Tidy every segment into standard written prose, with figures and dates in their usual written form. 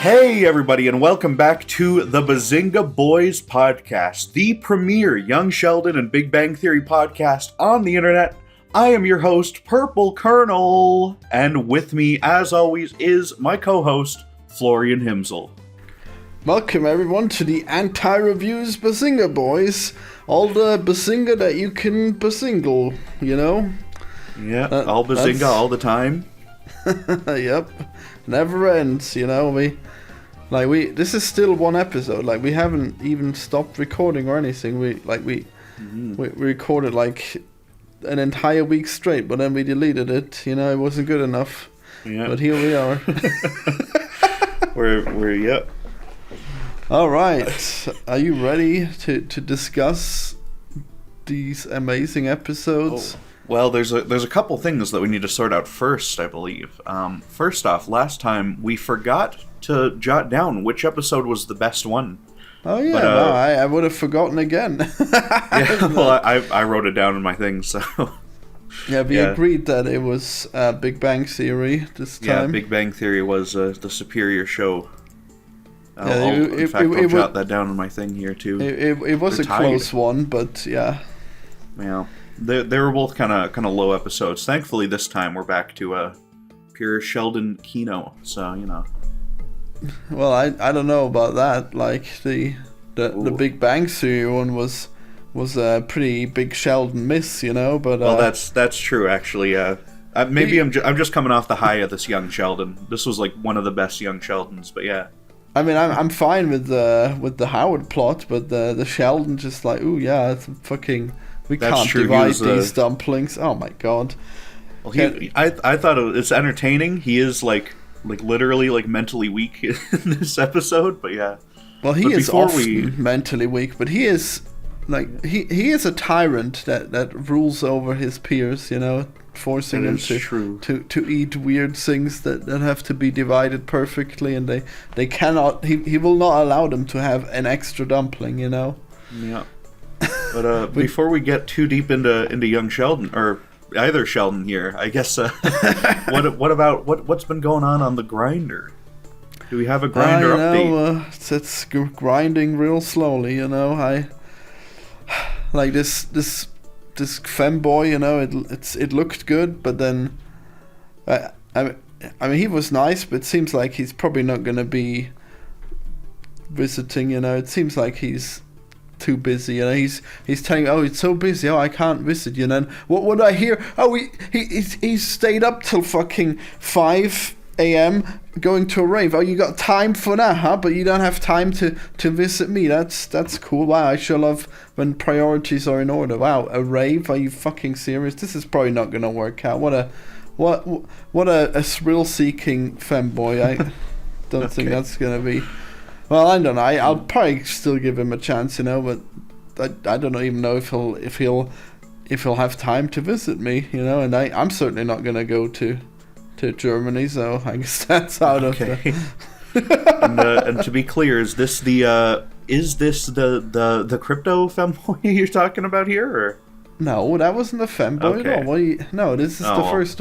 Hey everybody, and welcome back to the Bazinga Boys podcast, the premier Young Sheldon and Big Bang Theory podcast on the internet. I am your host, Purple Colonel, and with me, as always, is my co-host, Florian Himsel. Welcome everyone to the anti-reviews Bazinga Boys. All the Bazinga that you can bazingle, you know? Yeah, all Bazinga all the time. Yep. Never ends, you know? This is still one episode. Like, we haven't even stopped recording or anything. We recorded like an entire week straight, but then we deleted it. You know, it wasn't good enough. Yeah. But here we are. we're yep. All right. Are you ready to discuss these amazing episodes? Oh. Well, there's a couple things that we need to sort out first, I believe. First off, last time we forgot to jot down which episode was the best one. Oh yeah, but, wow, I would have forgotten again. Yeah, well, I wrote it down in my thing, so... Yeah, we agreed that it was Big Bang Theory this time. Yeah, Big Bang Theory was the superior show. I'll jot that down in my thing here, too. It was a close one, but yeah. Yeah, they were both kind of low episodes. Thankfully, this time we're back to pure Sheldon Kino, so, you know. Well, I don't know about that. Like, the Big Bang Theory one was a pretty big Sheldon miss, you know. But well, that's true, actually. Maybe I'm just coming off the high of this young Sheldon. This was like one of the best young Sheldons, but yeah. I mean, I'm fine with the Howard plot, but the Sheldon just like, ooh yeah, it's fucking. We can't divide these dumplings. Oh my god. Well, I thought it's entertaining. He is like literally like mentally weak in this episode, but yeah. Well, he is often mentally weak, but he is like he is a tyrant that rules over his peers, you know, forcing them to eat weird things that have to be divided perfectly, and they cannot. He will not allow them to have an extra dumpling, you know. Yeah. But before we get too deep into young Sheldon or either Sheldon here, I guess what's been going on the grinder? Do we have a grinder update? It's grinding real slowly, you know. I like this femboy, you know. It looked good, but then I mean he was nice, but it seems like he's probably not going to be visiting. You know, it seems like he's too busy, you know. He's telling me, oh, it's so busy, I can't visit you. And then what would I hear? Oh, he stayed up till fucking 5 a.m. going to a rave. Oh, you got time for that, huh? But you don't have time to visit me. That's cool. Wow, I sure love when priorities are in order. Wow, a rave? Are you fucking serious? This is probably not gonna work out. What a thrill-seeking femboy. I don't think that's gonna be. Well, I don't know. I'll probably still give him a chance, you know, but I don't even know if he'll have time to visit me, you know. And I'm certainly not going to go to Germany, so I guess that's out of the. And to be clear, is this the crypto femboy you're talking about here, or? No, that wasn't a femboy at all. No, this is the first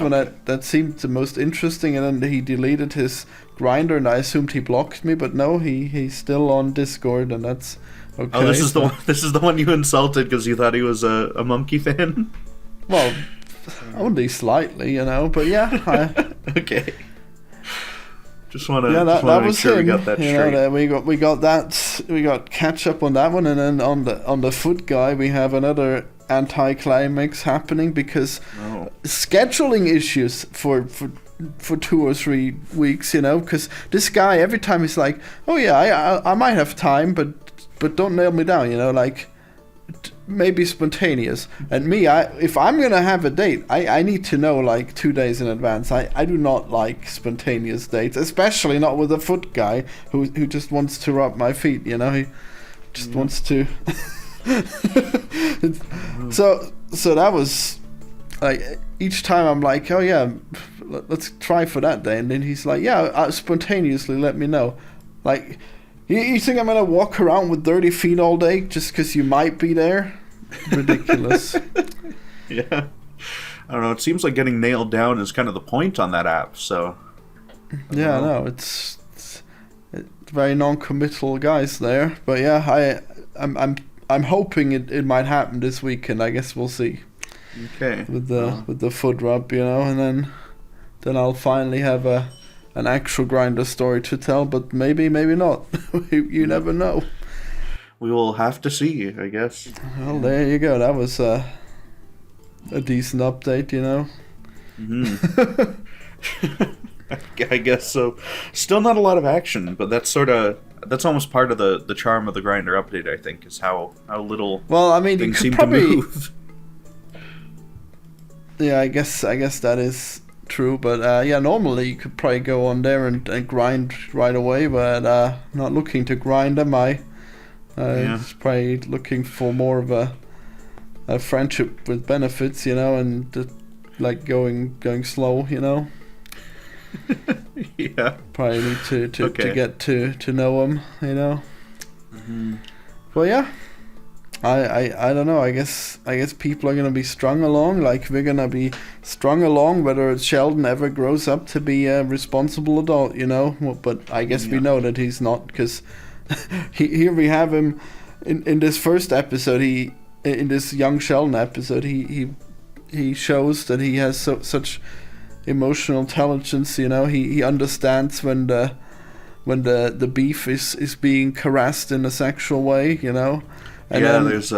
one that seemed the most interesting, and then he deleted his Grinder, and I assumed he blocked me, but no, he's still on Discord, and that's okay. Oh, this is the one you insulted because you thought he was a monkey fan. Well, only slightly, you know, but yeah. Okay. Just want to make sure we got that straight. Know, we got catch up on that one, and then on the foot guy we have another anticlimax happening because scheduling issues for 2 or 3 weeks, you know, because this guy every time he's like, oh yeah, I might have time, but don't nail me down, you know, like maybe spontaneous. And me, if I'm gonna have a date, I need to know like 2 days in advance. I do not like spontaneous dates, especially not with a foot guy who just wants to rub my feet, you know. He just wants to. So that was like each time I'm like, oh yeah, let's try for that day, and then he's like, yeah, spontaneously let me know. Like, you think I'm gonna walk around with dirty feet all day just because you might be there? Ridiculous. Yeah. I don't know, it seems like getting nailed down is kind of the point on that app, so... Yeah, no, it's very non-committal guys there, but yeah, I'm hoping it might happen this weekend. I guess we'll see. Okay. With the foot rub, and then I'll finally have an actual grinder story to tell, but maybe not. You never know. We will have to see, I guess. Well, there you go. That was a decent update, I guess so. Still not a lot of action, but that's almost part of the charm of the grinder update, I think, is how little things seem to move. Yeah, I guess that is true, but normally you could probably go on there and grind right away, but not looking to grind, am I? Just probably looking for more of a friendship with benefits, and like going slow, Yeah. Probably need to get to know him, Mm-hmm. Well, yeah. I don't know. I guess people are gonna be strung along. Like, we're gonna be strung along whether Sheldon ever grows up to be a responsible adult, But I guess we know that he's not, because here we have him in this first episode. In this young Sheldon episode, he shows that he has such emotional intelligence. He understands when the beef is being caressed in a sexual way. And there's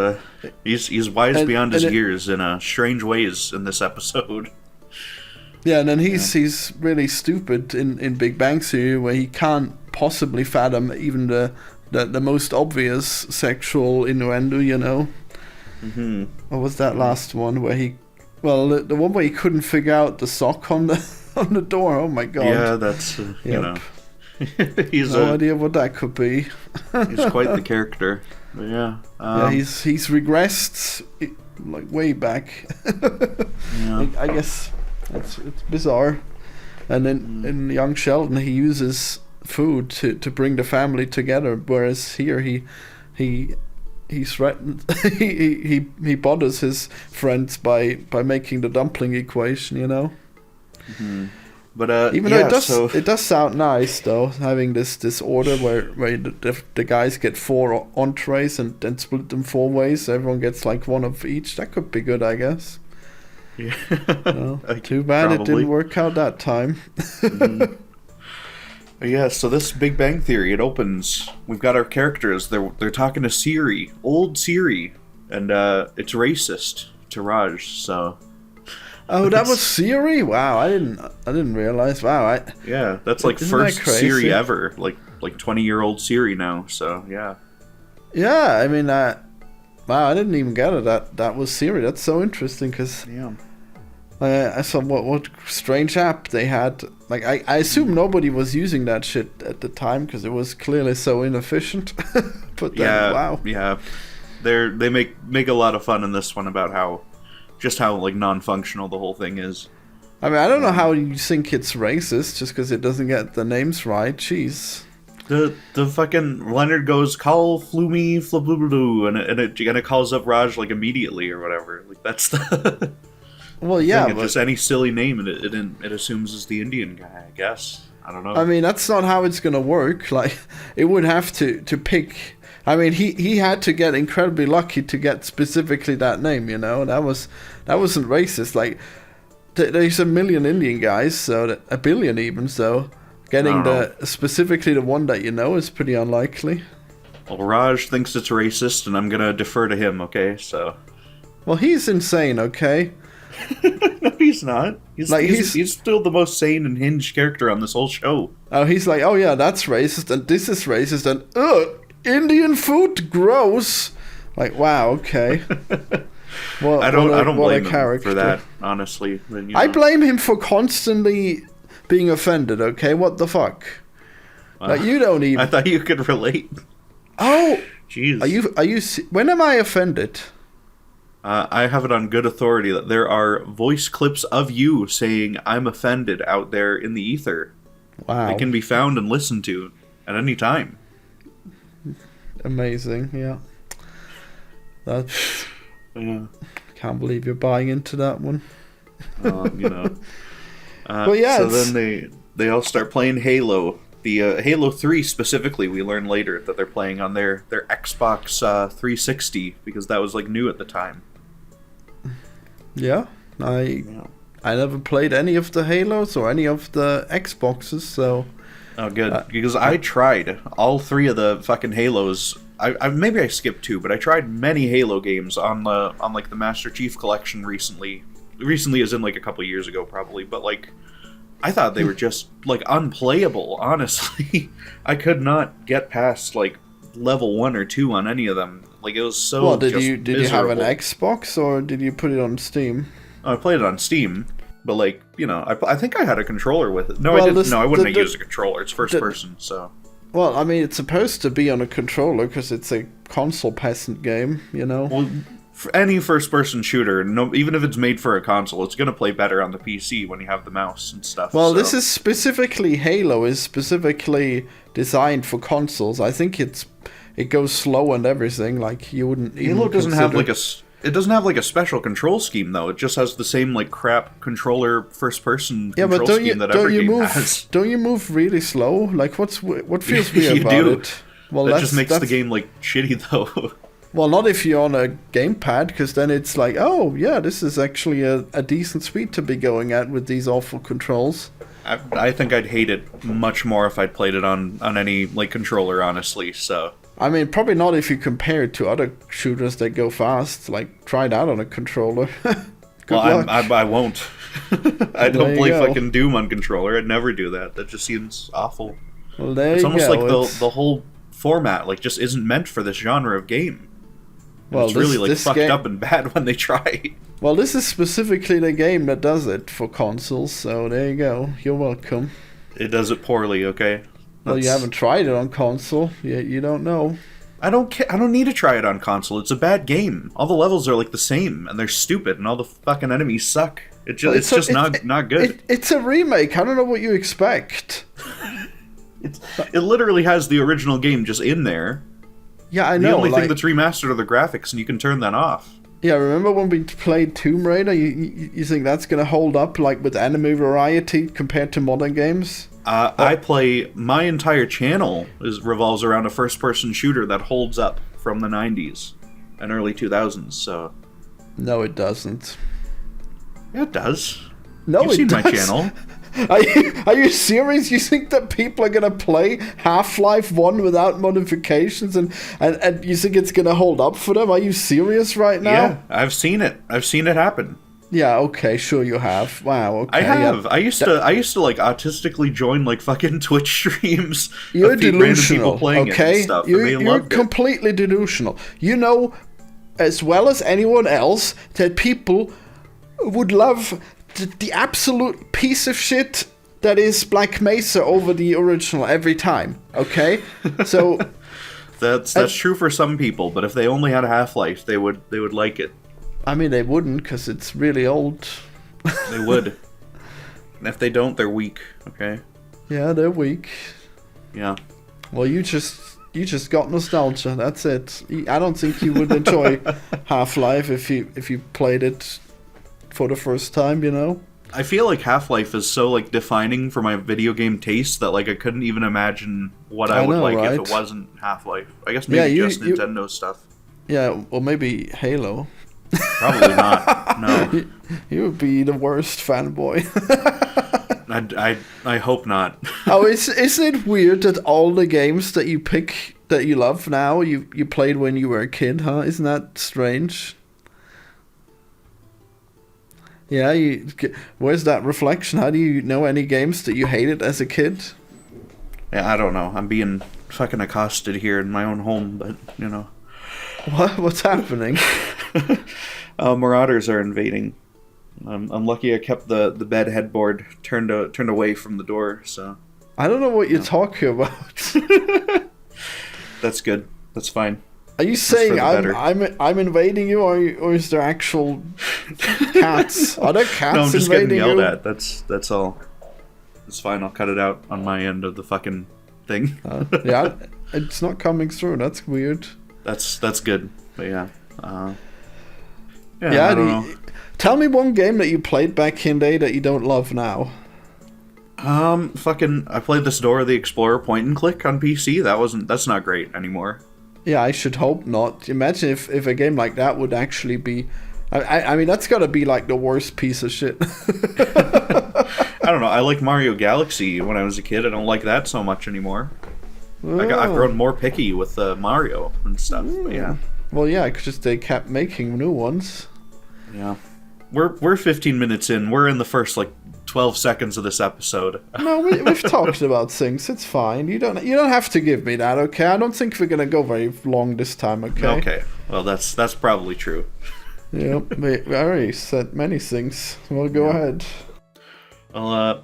he's wise beyond his years in strange ways in this episode. Yeah, and then he's really stupid in Big Bang Theory, where he can't possibly fathom even the most obvious sexual innuendo, Mm-hmm. What was that last one where the one where he couldn't figure out the sock on the door? Oh my god. Yeah, that's he's no idea what that could be. He's quite the character. But yeah. He's regressed like way back. Yeah. I guess it's bizarre. And then in young Sheldon, he uses food to bring the family together, whereas here he threatens he bothers his friends by making the dumpling equation, Mm-hmm. But even though it does sound nice though, having this order where the guys get 4 entrees and then split them 4 ways, so everyone gets like one of each. That could be good, I guess. Yeah. Too bad it didn't work out that time. Mm-hmm. Yeah, so this Big Bang Theory, it opens. We've got our characters. They're talking to Siri, old Siri, and it's racist to Raj. So. Oh, that was Siri. Wow, I didn't realize. Wow, yeah, that's like first Siri ever. Like 20-year-old Siri now. So yeah. Yeah, I mean, wow, I didn't even get it. That was Siri. That's so interesting, because I saw what strange app they had. Like, I assume nobody was using that shit at the time because it was clearly so inefficient. But then, wow. Yeah, they make a lot of fun in this one about how like non-functional the whole thing is. I mean, I don't know how you think it's racist just because it doesn't get the names right. Jeez. The fucking Leonard goes, call Floomy Flablublue, and it calls up Raj like immediately or whatever. Like, that's the. Well, yeah, but just any silly name, and it assumes is the Indian guy, I guess. I don't know. I mean, that's not how it's gonna work. Like, it would have to pick. I mean, he had to get incredibly lucky to get specifically that name. That wasn't racist. Like, there's a million Indian guys, so a billion even. So, getting specifically the one that is pretty unlikely. Well, Raj thinks it's racist, and I'm gonna defer to him. Okay, so. Well, he's insane. Okay. No, he's not. He's still the most sane and hinged character on this whole show. Oh, he's like, oh yeah, that's racist, and this is racist, and Indian food, gross. Like, wow, okay. Well, I don't blame him for that, honestly. But, I blame him for constantly being offended. Okay, what the fuck? Like, you don't even. I thought you could relate. Oh, jeez. Are you? When am I offended? I have it on good authority that there are voice clips of you saying "I'm offended" out there in the ether. Wow. They can be found and listened to at any time. Amazing, yeah. That's. Yeah. Can't believe you're buying into that one. Well, yeah. Well, yeah. So then they all start playing Halo. The Halo 3 specifically, we learn later that they're playing on their Xbox 360 because that was like new at the time. Yeah, I never played any of the Halos or any of the Xboxes, so... Oh, good. Because I tried all 3 of the fucking Halos. Maybe I skipped 2, but I tried many Halo games on like the Master Chief Collection recently. Recently as in like a couple years ago, probably. But like, I thought they were just like unplayable. Honestly, I could not get past like level 1 or 2 on any of them. Like it was so. Well, did you have an miserable. Xbox or did you put it on Steam? I played it on Steam, but like I think I had a controller with it. No, Well, I didn't. this- No, I wouldn't the- have used a controller. It's first person, so. Well, I mean, it's supposed to be on a controller because it's a console peasant game, you know? Well, for any first-person shooter, no, even if it's made for a console, it's going to play better on the PC when you have the mouse and stuff. Well, so. this is specifically Halo is specifically designed for consoles. I think it goes slow and everything. Like you wouldn't. Even Halo doesn't have consider- like it doesn't have like a special control scheme though. It just has the same like crap controller first-person Yeah, control but don't you scheme that don't every you game move has. don't you move really slow? Like what feels weird You about do. it? Well, That just makes the that's- game like shitty though. Well, not if you're on a gamepad, because then it's like, oh yeah, this is actually a decent speed to be going at with these awful controls. I think I'd hate it much more if I'd played it on any like controller, honestly. So. I mean, probably not if you compare it to other shooters that go fast. Like, try that on a controller. Good luck. I won't. I There don't you play go. fucking Doom on controller. I'd never do that. That just seems awful. Well, there It's you almost go. like It's- the whole format like just isn't meant for this genre of game. And Well, it's really like this fucked game- up and bad when they try. Well, this is specifically the game that does it for consoles, so there you go. You're welcome. It does it poorly, okay? Well, you That's- haven't tried it on console. You don't know. I don't need to try it on console. It's a bad game. All the levels are like the same and they're stupid and all the fucking enemies suck. It's just not good. It's a remake. I don't know what you expect. It literally has the original game just in there. Yeah, I The know. only like, thing that's remastered are the graphics and you can turn that off. yeah, remember when we played Tomb Raider? You think that's gonna hold up, like with enemy variety compared to modern games? I play my entire channel revolves around a first-person shooter that holds up from the 90s and early 2000s. So No, it doesn't. yeah, it does. No, You've it seen my does. channel. Are you serious? You think that people are gonna play Half-Life 1 without modifications and you think it's gonna hold up for them? Are you serious right now? Yeah, I've seen it. I've seen it happen. Yeah, okay, sure you have. Wow, okay. I have. yeah. I used to like autistically join like fucking Twitch streams. You're of random delusional, people playing it okay? and stuff, and You're, they you're loved it. completely delusional. You know as well as anyone else that people would love the absolute piece of shit that is Black Mesa over the original every time, okay? So That's true for some people, but if they only had a Half-Life, they would like it. I mean, they wouldn't, because it's really old. They would. And if they don't, they're weak. Okay. Yeah, they're weak. Yeah. Well, you just got nostalgia. That's it. I don't think you would enjoy Half-Life if you played it for the first time. You know. I feel like Half-Life is so like defining for my video game taste that like I couldn't even imagine what I would know, like right? if it wasn't Half-Life. I guess maybe Yeah, just Nintendo stuff. Yeah, or maybe Halo. Probably not. No. You would be the worst fanboy. I hope not. Oh, isn't it weird that all the games that you pick that you love now you played when you were a kid, huh? Isn't that strange? Yeah, where's that reflection? How do you know any games that you hated as a kid? Yeah, I don't know. I'm being fucking accosted here in my own home, but you know. What's happening? Marauders are invading. I'm lucky I kept the bed headboard turned away from the door, so I don't know what you're talking about. that's good. That's fine. Are you saying for the I'm invading you, or is there actual cats? Are there cats No, I'm just invading getting yelled you? at. That's all. It's fine. I'll cut it out on my end of the fucking thing. Yeah, it's not coming through. That's weird. That's good. But yeah. Yeah, I don't know. tell me one game that you played back in the day that you don't love now. I played this Dora the Explorer point and click on PC. That's not great anymore. Yeah, I should hope not. Imagine if a game like that would actually be... I mean, that's gotta be like the worst piece of shit. I don't know. I like Mario Galaxy when I was a kid. I don't like that so much anymore. I've grown more picky with Mario and stuff. But yeah. Well, yeah, because they kept making new ones. Yeah. We're 15 minutes in. We're in the first 12 seconds of this episode. No, we've talked about things. It's fine. You don't have to give me that, okay? I don't think we're gonna go very long this time, okay? Okay. Well, that's probably true. Yep. I already said many things. Well, go ahead. Well,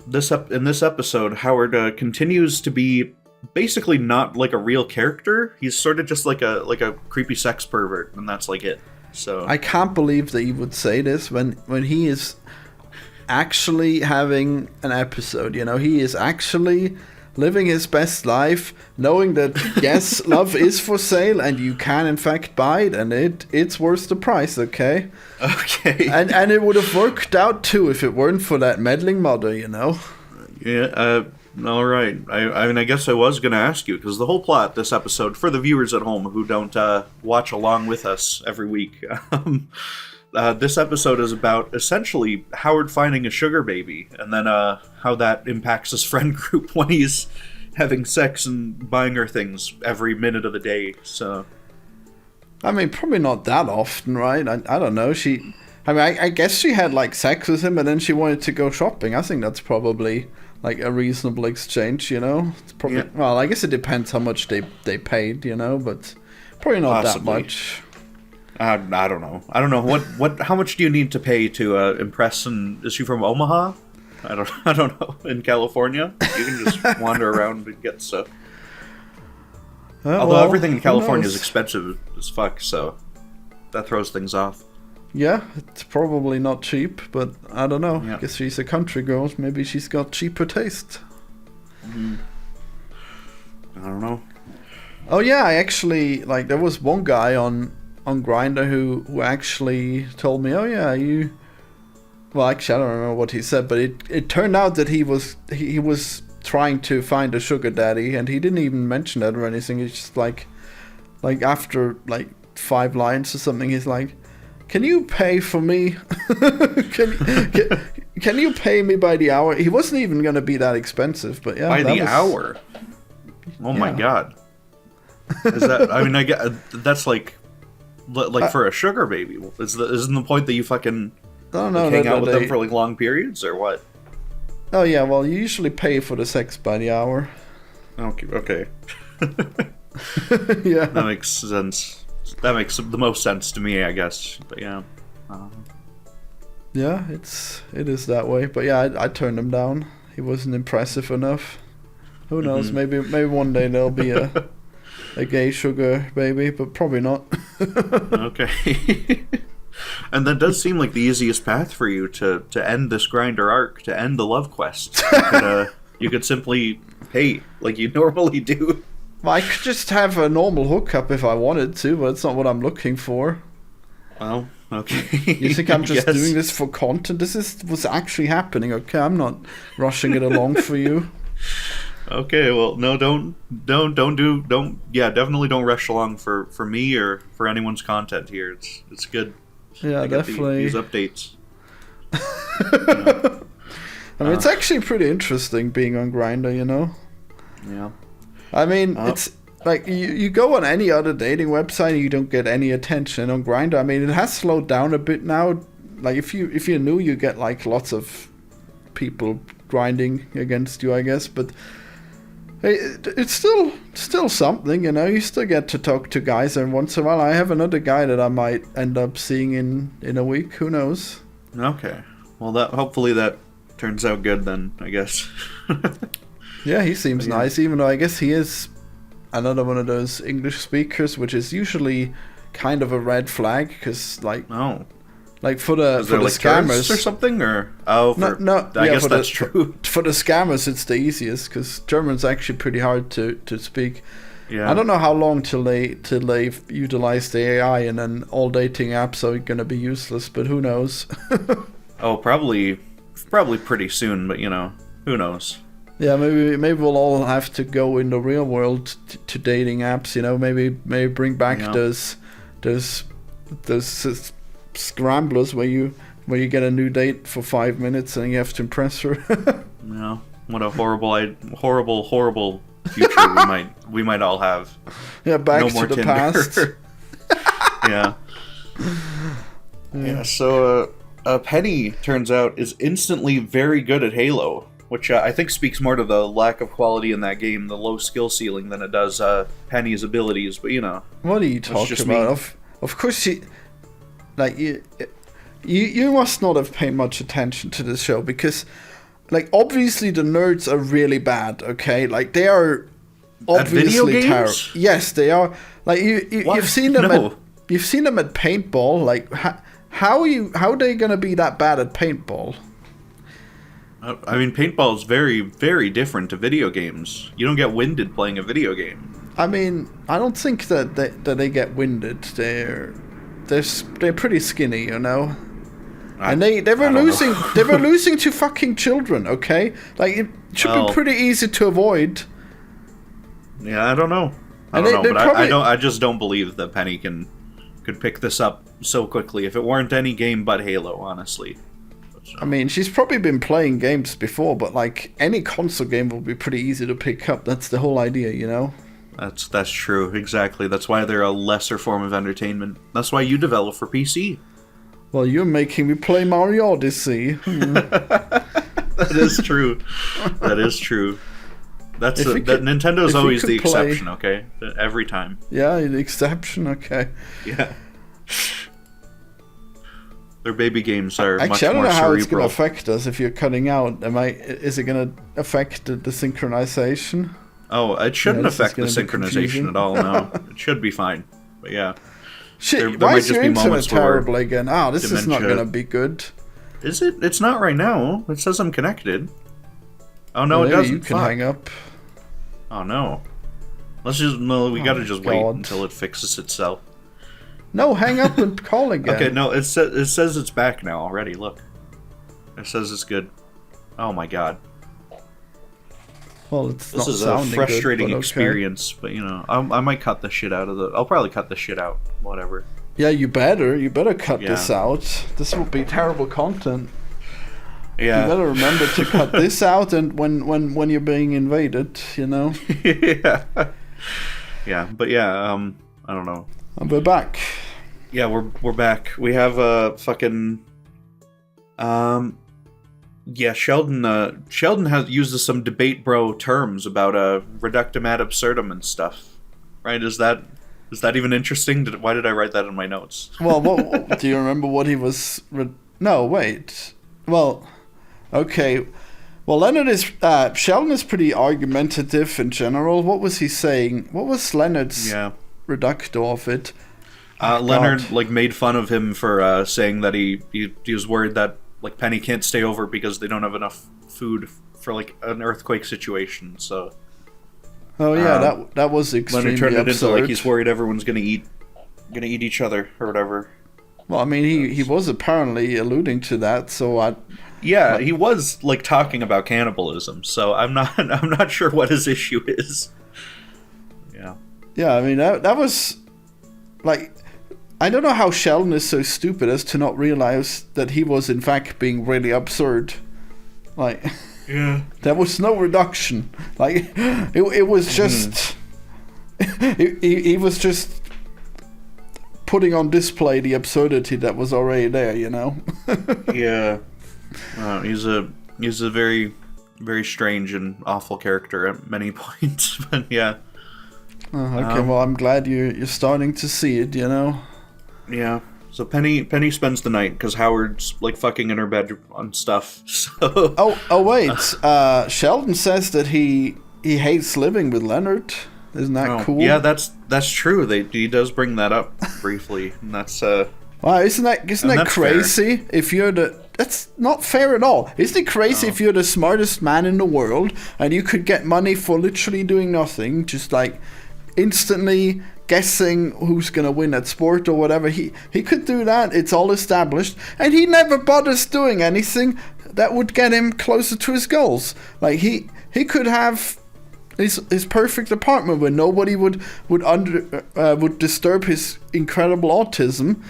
in this episode, Howard continues to be basically not like a real character. He's sort of just like a creepy sex pervert, and that's like it. So I can't believe that he would say this when he is actually having an episode. You know, he is actually living his best life, knowing that yes, love is for sale, and you can in fact buy it, and it's worth the price. Okay. Okay. And it would have worked out too if it weren't for that meddling mother. You know. Yeah. All right. I mean, I guess I was going to ask you, because the whole plot this episode, for the viewers at home who don't watch along with us every week, this episode is about essentially Howard finding a sugar baby, and then how that impacts his friend group when he's having sex and buying her things every minute of the day. I mean, probably not that often, right? I don't know. I guess she had sex with him, and then she wanted to go shopping. I think that's probably a reasonable exchange, you know? It's probably, yeah. Well, I guess it depends how much they paid, you know, but probably not Possibly. That much. I don't know. I don't know how much do you need to pay to impress? And is she from Omaha? I don't know. In California, you can just wander around and get stuff. Although everything in California is expensive as fuck, so that throws things off. Yeah, it's probably not cheap, but I don't know. Yeah. I guess she's a country girl. Maybe she's got cheaper taste. I don't know. Oh yeah, I actually there was one guy on Grindr who actually told me, oh yeah, you. Well, actually, I don't remember what he said, but it turned out that he was trying to find a sugar daddy, and he didn't even mention that or anything. It's just after 5 lines or something, he's like, can you pay for me? can you pay me by the hour? He wasn't even going to be that expensive, but yeah. By the hour? Oh my god. Is that, I mean, I get, that's for a sugar baby. Isn't the point that you fucking hang out with them for long periods, or what? Oh yeah, well, you usually pay for the sex by the hour. Okay. Yeah. That makes sense. That makes the most sense to me, I guess. But yeah. Yeah, it is that way. But yeah, I turned him down. He wasn't impressive enough. Who knows? Maybe one day there'll be a gay sugar baby, but probably not. Okay. And that does seem like the easiest path for you to end this Grindr arc, to end the love quest. You could simply pay like you normally do. Well, I could just have a normal hookup if I wanted to, but it's not what I'm looking for. Well, okay. You think I'm just doing this for content? This is what's actually happening, okay? I'm not rushing it along for you. Okay, well, no, definitely don't rush along for me or for anyone's content here. It's good. Yeah, definitely. These updates. I mean, it's actually pretty interesting being on Grindr, you know? Yeah. I mean, it's you go on any other dating website and you don't get any attention. On Grindr, I mean, it has slowed down a bit now. If you're new, you get lots of people grinding against you, I guess. But it's still something, you know. You still get to talk to guys, and once in a while, I have another guy that I might end up seeing in a week. Who knows? Okay. Well, hopefully that turns out good then, I guess. Yeah, he seems nice, even though I guess he is another one of those English speakers, which is usually kind of a red flag, because for the scammers or something, or guess that's true. For the scammers, it's the easiest, because German's actually pretty hard to speak. Yeah. I don't know how long till they utilize the AI, and then all dating apps are gonna be useless, but who knows? Oh, probably pretty soon, but you know. Who knows? Yeah, maybe we'll all have to go in the real world to dating apps. You know, maybe bring back those scramblers where you get a new date for 5 minutes and you have to impress her. Yeah, what a horrible future we might all have. Yeah, back no to more the Tinder. past. Yeah. Yeah. So Penny turns out is instantly very good at Halo, which I think speaks more to the lack of quality in that game, the low skill ceiling, than it does Penny's abilities. But what are you talking about? Of course you must not have paid much attention to this show, because like obviously the nerds are really bad. Okay, like they are obviously terrible. Yes, they are. Like you've seen them. No. You've seen them at paintball. Like how are they gonna be that bad at paintball? I mean, paintball is very, very different to video games. You don't get winded playing a video game. I mean, I don't think that they get winded. They're pretty skinny, you know. And they were losing. They were losing to fucking children. Okay, like it should be pretty easy to avoid. Yeah, I don't know. I just don't believe that Penny could pick this up so quickly if it weren't any game but Halo, honestly. I mean, she's probably been playing games before, but like any console game will be pretty easy to pick up. That's the whole idea, you know. That's true, exactly. That's why they're a lesser form of entertainment. That's why you develop for PC. Well, you're making me play Mario Odyssey. That is true. That is true. Nintendo's always the exception, okay? Every time. Yeah, the exception, okay. Yeah. Their baby games are much more cerebral. I don't know how it's going to affect us if you're cutting out. Is it going to affect the synchronization? Oh, it shouldn't affect the synchronization at all, no. It should be fine. But yeah. Shit, why is your internet terrible again? This is not going to be good. Is it? It's not right now. It says I'm connected. Oh, no, it doesn't. You can hang up. Oh, no. We gotta just wait until it fixes itself. No, hang up and call again. Okay, no, it says it's back now already, look. It says it's good. Oh my god. Well, this is a frustrating experience, but I might cut the shit out of I'll probably cut the shit out, whatever. Yeah, you better cut this out. This will be terrible content. Yeah. You better remember to cut this out and when you're being invaded, you know? Yeah. Yeah, but yeah, I don't know. And we're back. Yeah, we're back. We have fucking Sheldon uses some debate bro terms about reductum ad absurdum and stuff. Right? Is that even interesting? Why did I write that in my notes? Well, what do you remember what he was No, wait. Well, okay. Well, Sheldon is pretty argumentative in general. What was he saying? What was Leonard's reducto of it? Leonard made fun of him for saying that he was worried that Penny can't stay over because they don't have enough food for an earthquake situation. So. Oh yeah, that was extremely absurd. Leonard turned it into he's worried everyone's gonna eat each other or whatever. Well, I mean, he was apparently alluding to that. So he was talking about cannibalism. So I'm not sure what his issue is. Yeah. Yeah, I mean that was I don't know how Sheldon is so stupid as to not realize that he was in fact being really absurd. Yeah. There was no reduction. It was just he was just putting on display the absurdity that was already there, you know. Yeah. He's a very, very strange and awful character at many points, but yeah. Okay, well, I'm glad you're starting to see it, you know. Yeah. So Penny spends the night because Howard's fucking in her bed on stuff. So. Oh wait. Sheldon says that he hates living with Leonard. Isn't that cool? Yeah, that's true. He does bring that up briefly, and that's Wow, isn't that crazy? Fair. If you're that's not fair at all. Isn't it crazy if you're the smartest man in the world and you could get money for literally doing nothing, just instantly guessing who's gonna win at sport or whatever? He could do that. It's all established, and he never bothers doing anything. that would get him closer to his goals. Like he could have his perfect apartment where nobody would disturb his incredible autism,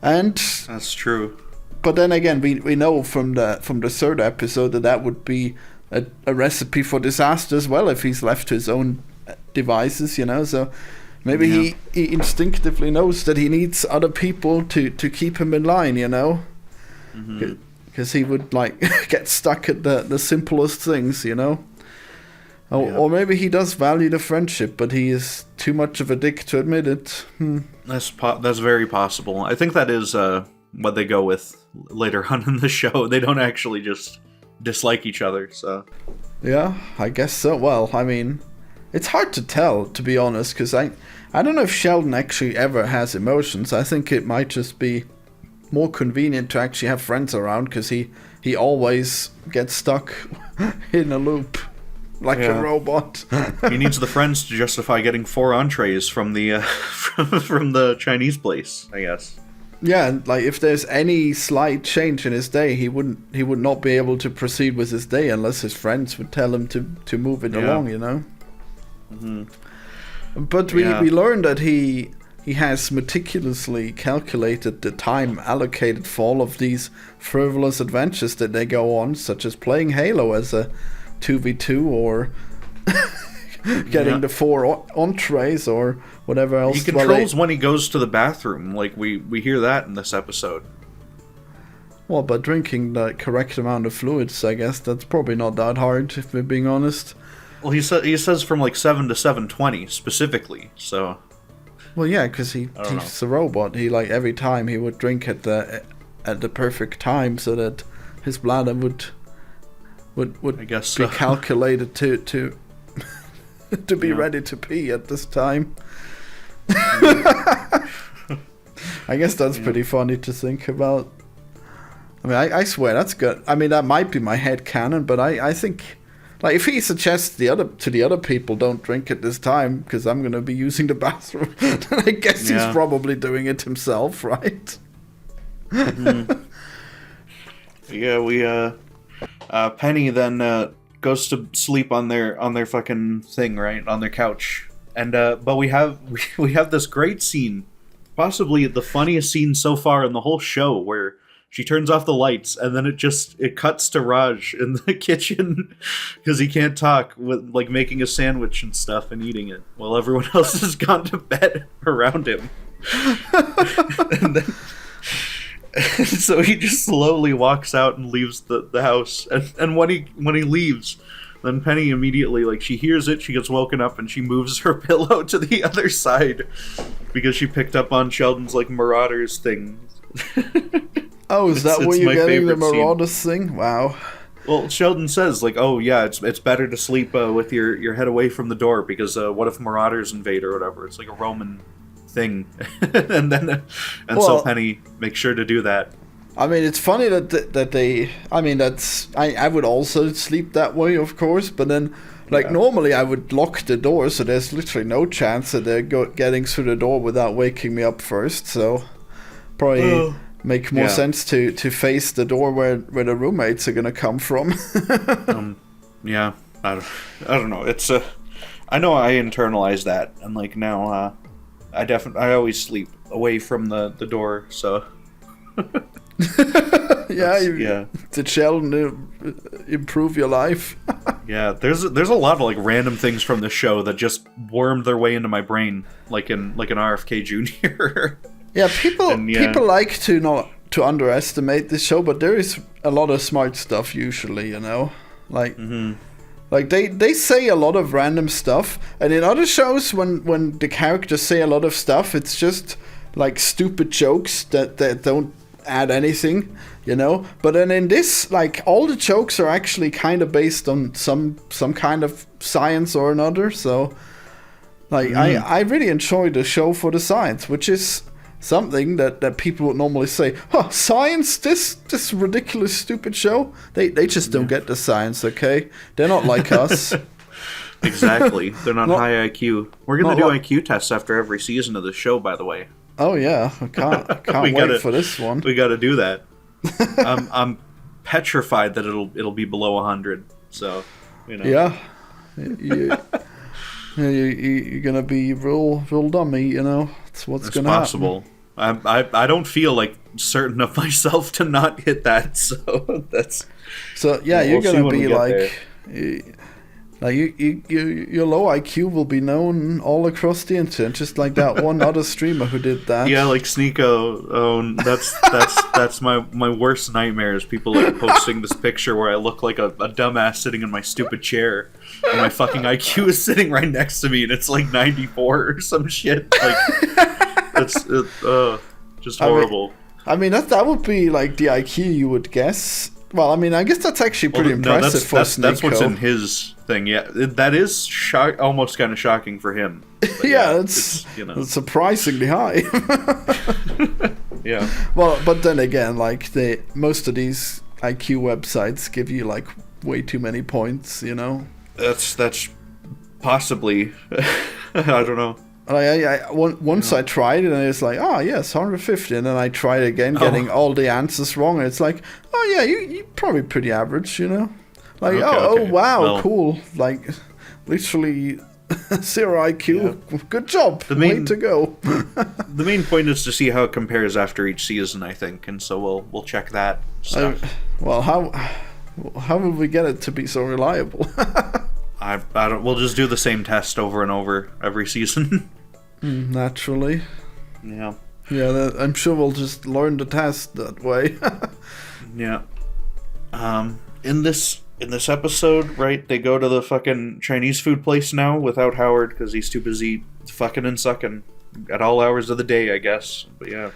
and that's true. But then again, we know from the third episode that would be a recipe for disaster as well if he's left to his own devices, you know. So maybe he instinctively knows that he needs other people to keep him in line, you know, because he would like get stuck at the simplest things, you know. Or maybe he does value the friendship, but he is too much of a dick to admit it. That's very possible. I think that is what they go with later on in the show. They don't actually just dislike each other, so... Yeah, I guess so. Well, I mean, it's hard to tell, to be honest, because I don't know if Sheldon actually ever has emotions. I think it might just be more convenient to actually have friends around, because he always gets stuck in a loop. Like a robot. He needs the friends to justify getting 4 entrees from the from the Chinese place, I guess. Yeah, and like if there's any slight change in his day, he would not be able to proceed with his day unless his friends would tell him to move it along, you know. But we learned that he has meticulously calculated the time allocated for all of these frivolous adventures that they go on, such as playing Halo as a 2v2 or getting the 4 entrees or whatever else. He controls when he goes to the bathroom. Like we hear that in this episode. Well, but drinking the correct amount of fluids, I guess that's probably not that hard, if we're being honest. Well, he says from like 7 to 7:20 specifically. So. Well, yeah, because he's a robot. He like every time he would drink at the perfect time so that his bladder would I guess be calculated to be ready to pee at this time. I guess that's pretty funny to think about. I mean, I swear that's good. I mean, that might be my head canon, but I think, like, if he suggests to the other people don't drink at this time because I'm going to be using the bathroom, then I guess he's probably doing it himself, right? Yeah, Penny then goes to sleep on their fucking thing, right, on their couch, and but we have this great scene, possibly the funniest scene so far in the whole show, where she turns off the lights and then it cuts to Raj in the kitchen because he can't talk, with like making a sandwich and stuff and eating it while everyone else has gone to bed around him, and then. So he just slowly walks out and leaves the house, and when he leaves, then Penny immediately, like, she hears it, she gets woken up, and she moves her pillow to the other side because she picked up on Sheldon's like Marauders thing. Oh, is that where you're getting the Marauders thing? Wow. Well, Sheldon says, like, oh yeah, it's better to sleep with your head away from the door because what if Marauders invade or whatever? It's like a Roman thing. So Penny makes sure to do that. I mean, it's funny that they, I mean, I would also sleep that way, of course, but then normally I would lock the door, so there's literally no chance that they're getting through the door without waking me up first, so probably make more sense to face the door where the roommates are gonna come from. I don't know, it's I know I internalized that, and like now I always sleep away from the door, so. Did Sheldon improve your life? Yeah, there's a lot of like random things from the show that just wormed their way into my brain, like an RFK Jr. Yeah, people like to underestimate this show, but there is a lot of smart stuff usually, you know, like. Mm-hmm. Like, they say a lot of random stuff, and in other shows, when the characters say a lot of stuff, it's just, like, stupid jokes that don't add anything, you know? But then in this, like, all the jokes are actually kind of based on some kind of science or another, so, like, I really enjoy the show for the science, which is something that people would normally say, science, this ridiculous stupid show. They just don't get the science, okay? They're not like us. Exactly. They're not high IQ. We're gonna do IQ tests after every season of the show, by the way. Oh yeah, I can't wait for this one. We gotta do that. petrified that it'll be below 100. So, you know. Yeah. You're gonna be real dummy, you know. That's what's It's gonna possible. happen. I don't feel like certain of myself to not hit that. So that's. So yeah, we'll you're see gonna when we be get like, your low IQ will be known all across the internet, just like that one other streamer who did that. Yeah, like Sneeko. Oh, that's my worst nightmare is people like posting this picture where I look like a dumbass sitting in my stupid chair, and my fucking IQ is sitting right next to me, and it's like 94 or some shit. Like, it's just horrible. I mean that would be like the IQ you would guess. Well, I mean, I guess that's actually pretty impressive for Sneeko. That's what's in his thing. Yeah, that is almost kind of shocking for him. But yeah, it's surprisingly high. Yeah. Well, but then again, like most of these IQ websites give you like way too many points. You know. That's possibly. I don't know. Once I tried it and it's like, oh yes, 150, and then I tried again, getting all the answers wrong, and it's like, oh yeah, you're probably pretty average, you know? Like, okay. Oh wow, well, cool. Like, literally 0 IQ. Yeah. Good job. Way to go. The main point is to see how it compares after each season, I think, and so we'll check that stuff. Well, how will we get it to be so reliable? I don't. We'll just do the same test over and over every season. Naturally. Yeah. Yeah, I'm sure we'll just learn the test that way. Yeah. In this episode, right, they go to the fucking Chinese food place now without Howard because he's too busy fucking and sucking at all hours of the day, I guess. But yeah.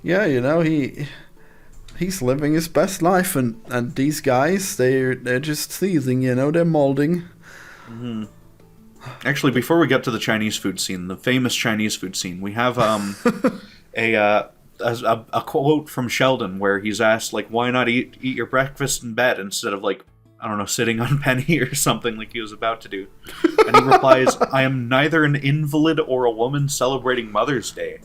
Yeah, you know, he's living his best life, and these guys, they're just seething, you know, they're molding. Mm-hmm. Actually, before we get to the Chinese food scene, the famous Chinese food scene, we have a quote from Sheldon where he's asked, like, why not eat your breakfast in bed instead of, like, I don't know, sitting on Penny or something like he was about to do. And he replies, I am neither an invalid or a woman celebrating Mother's Day.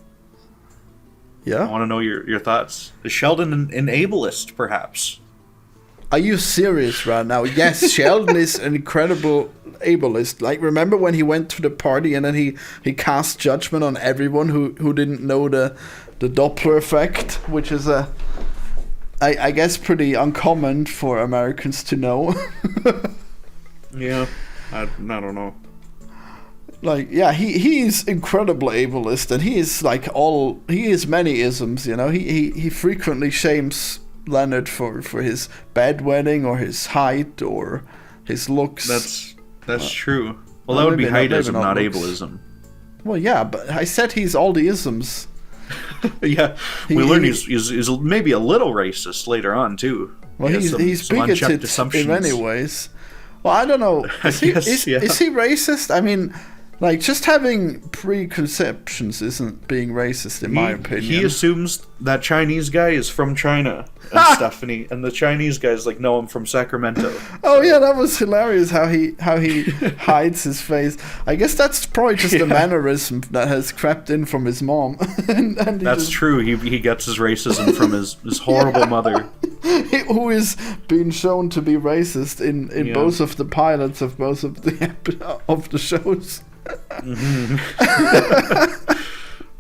Yeah. I want to know your thoughts. Is Sheldon an ableist, perhaps? Are you serious right now? Yes, Sheldon is an incredible ableist. Like, remember when he went to the party and then he cast judgment on everyone who didn't know the Doppler effect, which is I guess pretty uncommon for Americans to know. Yeah, I don't know. Like, yeah, he's incredibly ableist, and he is many isms, you know. He frequently shames Leonard for his bedwetting or his height or his looks. That's true. Well, that would be heightism, not ableism. Well, yeah, but I said he's all the isms. Yeah, we learn he's maybe a little racist later on too. Well, he's bigoted in many ways. Well, I don't know. Is he racist? I mean, like, just having preconceptions isn't being racist, in my opinion. He assumes that Chinese guy is from China and stuff, and the Chinese guy's like, no, I'm from Sacramento. Oh yeah, that was hilarious how he hides his face. I guess that's probably just a mannerism that has crept in from his mom. and that's true. He gets his racism from his horrible mother, who is being shown to be racist in both of the pilots of both of the shows. Mm-hmm.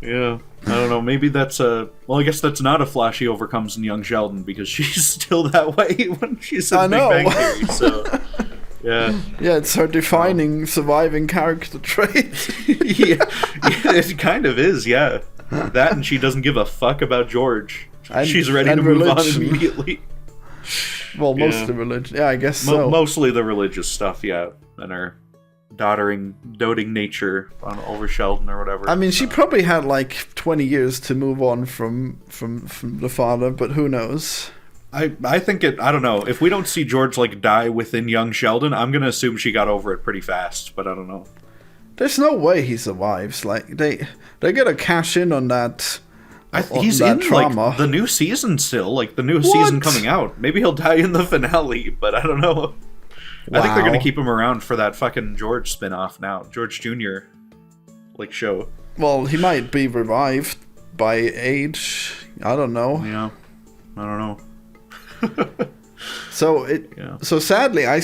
Yeah, I don't know. Maybe that's I guess that's not a Flash he overcomes in Young Sheldon because she's still that way when she's in Big Bang Theory. So, yeah, it's her defining surviving character trait. Yeah, it kind of is. Yeah, that, and she doesn't give a fuck about George. She's ready to move on immediately. Well, mostly religion. Yeah, I guess so. Mostly the religious stuff. Yeah, and her doting nature over Sheldon or whatever. I mean, she probably had like 20 years to move on from the father, but who knows? I think I don't know. If we don't see George like die within Young Sheldon, I'm gonna assume she got over it pretty fast, but I don't know. There's no way he survives. Like, they're gonna cash in on that. He's in trauma. Like the new season still, like the new season coming out. Maybe he'll die in the finale, but I don't know. Wow. I think they're going to keep him around for that fucking George spin-off now. George Jr. like show. Well, he might be revived by age. I don't know. Yeah. I don't know. So sadly, I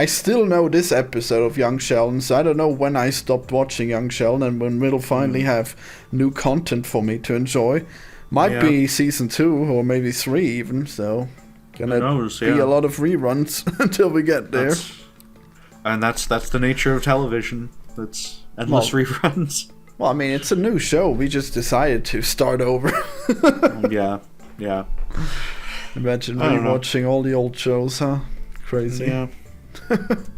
still know this episode of Young Sheldon, so I don't know when I stopped watching Young Sheldon and when we'll finally have new content for me to enjoy. Might be season 2 or maybe 3 even, so gonna be a lot of reruns until we get there. That's the nature of television. That's endless reruns. Well, I mean, it's a new show. We just decided to start over. Yeah. Imagine rewatching all the old shows, huh? Crazy. Yeah.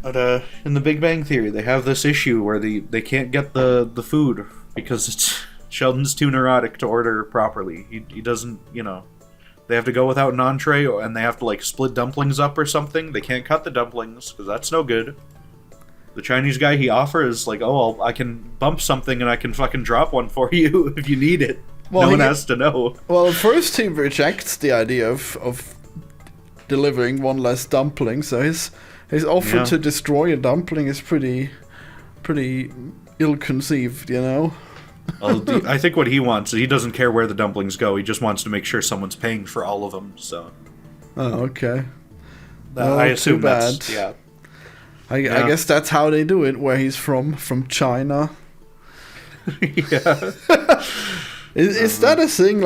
But in the Big Bang Theory, they have this issue where they can't get the food because Sheldon's too neurotic to order properly. He doesn't, they have to go without an entree, and they have to split dumplings up or something. They can't cut the dumplings because that's no good. The Chinese guy he offers I can bump something and I can fucking drop one for you if you need it. Well, no one has to know. Well, first he rejects the idea of delivering one less dumpling, so his offer to destroy a dumpling is pretty ill-conceived, Well, I think what he wants, he doesn't care where the dumplings go. He just wants to make sure someone's paying for all of them. So. Oh, okay. I assume that's I guess that's how they do it. Where he's from China. Yeah. Is that a thing?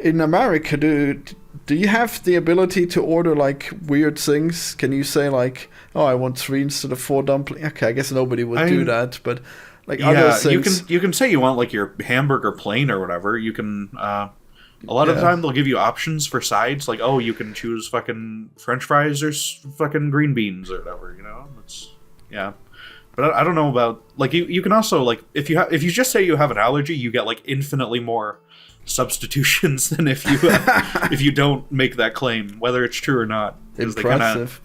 In America, do you have the ability to order weird things? Can you say I want 3 instead of 4 dumplings? Okay, I guess nobody would do that, but other things. You can say you want your hamburger plain or whatever. You can. A lot of the time they'll give you options for sides, you can choose fucking French fries or fucking green beans or whatever. But I don't know about you can also if you just say you have an allergy, you get infinitely more substitutions than if you if you don't make that claim, whether it's true or not. Impressive.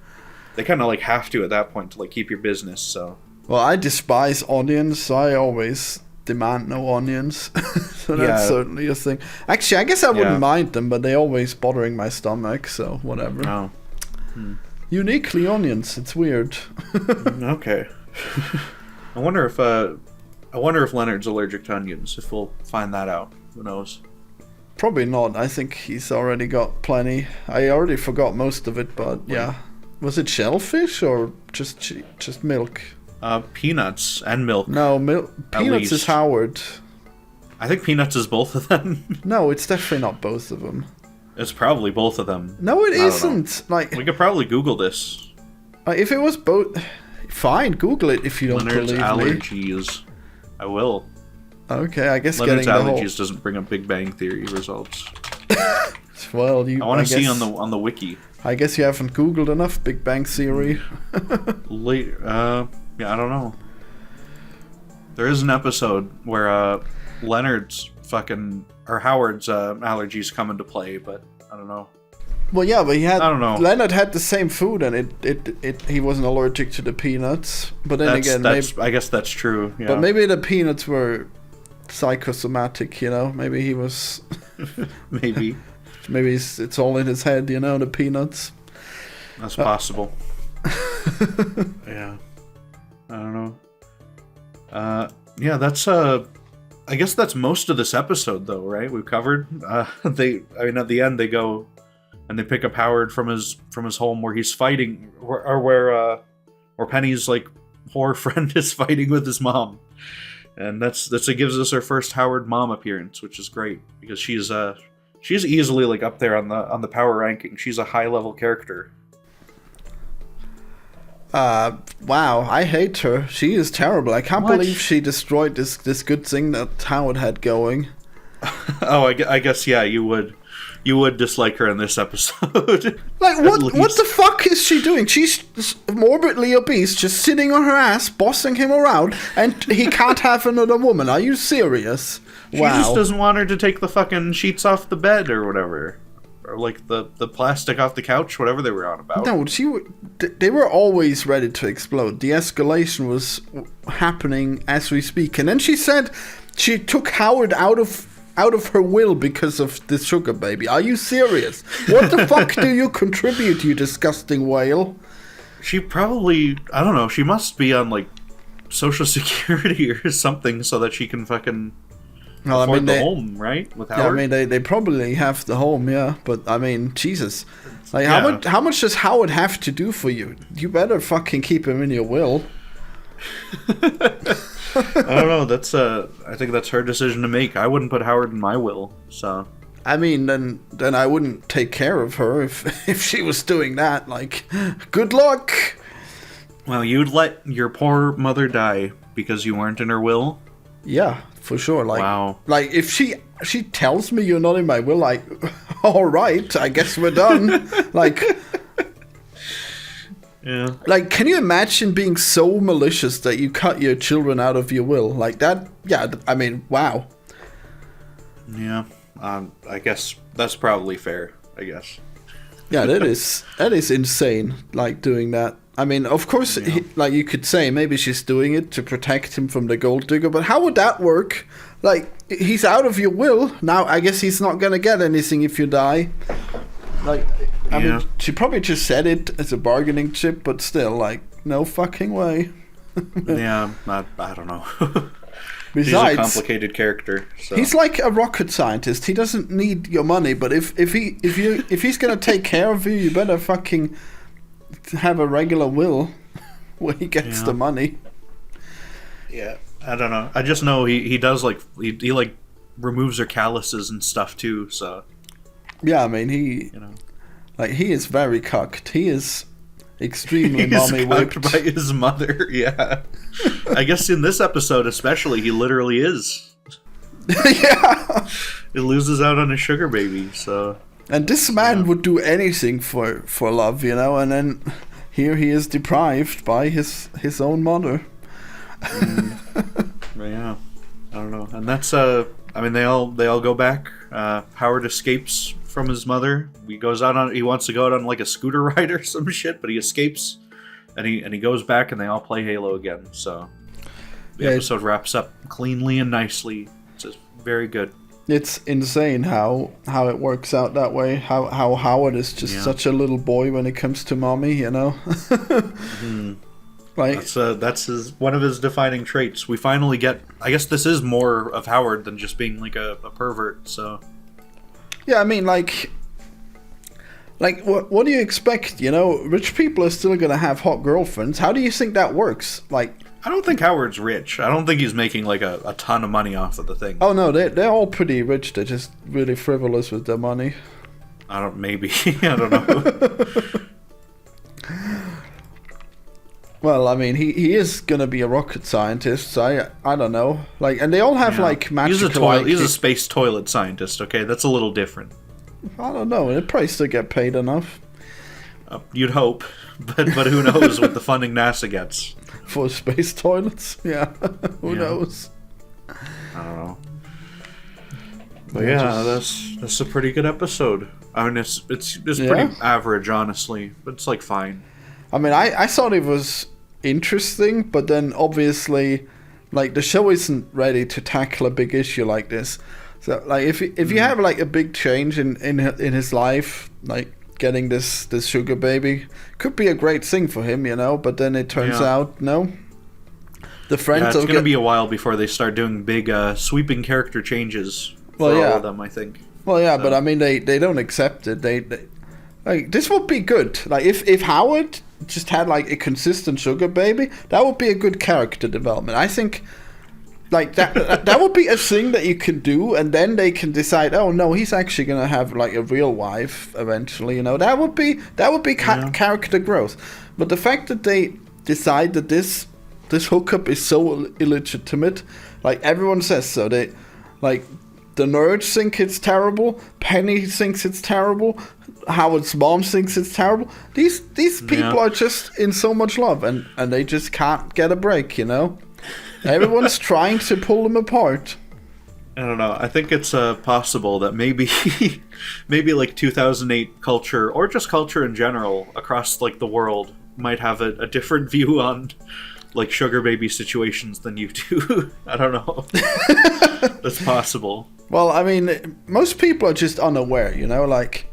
They kind of have to at that point to keep your business. So. Well, I despise onions, so I always demand no onions. So that's certainly a thing. Actually, I guess I wouldn't mind them, but they're always bothering my stomach, so whatever. Oh. Uniquely onions. It's weird. Okay. I wonder if Leonard's allergic to onions. If we'll find that out, who knows? Probably not. I think he's already got plenty. I already forgot most of it, but yeah. Was it shellfish or just milk? Peanuts and milk. No, Peanuts is Howard. I think Peanuts is both of them. No, it's definitely not both of them. It's probably both of them. No, it isn't. We could probably Google this. If it was both, fine, Google it if you don't Leonard's believe allergies. me. I will. Okay, I guess Leonard's getting allergies doesn't bring up Big Bang Theory results. Well, I want to see on the wiki. I guess you haven't Googled enough Big Bang Theory. Yeah, I don't know. There is an episode where Howard's allergies come into play, but I don't know. Well, yeah, but I don't know. Leonard had the same food, and he wasn't allergic to the peanuts. But then I guess that's true. Yeah. But maybe the peanuts were psychosomatic. Maybe he was. Maybe. Maybe it's all in his head. The peanuts. That's possible. Yeah. I don't know. Yeah, that's I guess that's most of this episode, though, right? We've covered. At the end they go and they pick up Howard from his home where he's fighting, or where Penny's whore friend is fighting with his mom, and it gives us our first Howard mom appearance, which is great because she's easily up there on the power ranking. She's a high level character. Wow, I hate her. She is terrible. I can't believe she destroyed this good thing that Howard had going. Oh, I guess, yeah, you would dislike her in this episode. What the fuck is she doing? She's morbidly obese, just sitting on her ass, bossing him around, and he can't have another woman. Are you serious? She just doesn't want her to take the fucking sheets off the bed or whatever. Or the plastic off the couch, whatever they were on about. No, they were always ready to explode. The escalation was happening as we speak. And then she said she took Howard out of her will because of the sugar baby. Are you serious? What the fuck do you contribute, you disgusting whale? She probably, I don't know, she must be on Social Security or something so that she can fucking Well, afford the home, right? With Howard. Yeah, I mean, they probably have the home, yeah. But I mean, Jesus, like Yeah. how much does Howard have to do for you? You better fucking keep him in your will. I don't know. That's I think that's her decision to make. I wouldn't put Howard in my will. So I mean, then I wouldn't take care of her if she was doing that. Like, good luck. well, you'd let your poor mother die because you weren't in her will. Yeah, for sure. Like, Wow. Like if she tells me you're not in my will, like, all right, I guess we're done. Like. Yeah. Like, can you imagine being so malicious that you cut your children out of your will? Like that, yeah, I mean, wow. Yeah. I guess that's probably fair, I guess. Yeah, that is insane, like, doing that. I mean, of course, Yeah. like, you could say maybe she's doing it to protect him from the gold digger, but how would that work? Like, he's out of your will. Now, I guess he's not gonna get anything if you die. Like, I mean, she probably just said it as a bargaining chip, but still, like, no fucking way. Yeah, I don't know. Besides, he's a complicated character. So. he's like a rocket scientist. He doesn't need your money, but if he's gonna take care of you, you better fucking have a regular will where he gets the money. Yeah, I don't know. I just know he does like he like removes her calluses and stuff too. So Yeah, I mean he is very cucked. He is extremely mommy whipped by his mother. Yeah, I guess in this episode especially, he literally is. Yeah, He loses out on his sugar baby. So. And this man would do anything for love, and then here he is deprived by his own mother. Yeah, I don't know. And that's I mean they all go back. Howard escapes from his mother. He wants to go out on like a scooter ride or some shit, but he escapes and he goes back and they all play Halo again. So the episode wraps up cleanly and nicely. It's just very good. It's insane how it works out that way. How Howard is just such a little boy when it comes to mommy, Like that's one of his defining traits. We finally get. I guess this is more of Howard than just being like a pervert. So yeah, I mean like what do you expect? Rich people are still gonna have hot girlfriends. How do you think that works? Like. I don't think Howard's rich. I don't think he's making like a ton of money off of the thing. Oh no, they're all pretty rich. They're just really frivolous with their money. Maybe. I don't know. Well, I mean, he is gonna be a rocket scientist. So I don't know. Like, and they all have like magical. He's a space toilet scientist. Okay, that's a little different. I don't know. They probably still get paid enough. You'd hope, but who knows what the funding NASA gets. For space toilets? Yeah. Who knows? I don't know. But that's a pretty good episode. I mean, it's pretty average, honestly, but it's like fine. I mean, I thought it was interesting, but then obviously, like, the show isn't ready to tackle a big issue like this. So, like, if you have like a big change in his life, like getting this sugar baby, could be a great thing for him, but then it turns out no. The friends it's going to be a while before they start doing big sweeping character changes for all of them, I think. Well, yeah, so. But I mean they don't accept it. They like, this would be good. Like if Howard just had like a consistent sugar baby, that would be a good character development. I think like that would be a thing that you can do, and then they can decide, oh no, he's actually gonna have like a real wife eventually. That would be character growth. But the fact that they decide that this hookup is so illegitimate, like everyone says so. They like the nerds think it's terrible. Penny thinks it's terrible. Howard's mom thinks it's terrible. These people are just in so much love, and they just can't get a break. Everyone's trying to pull them apart. I don't know. I think it's possible that maybe like 2008 culture, or just culture in general across like the world, might have a different view on like sugar baby situations than you do. I don't know. That's possible. Well, I mean, most people are just unaware. Like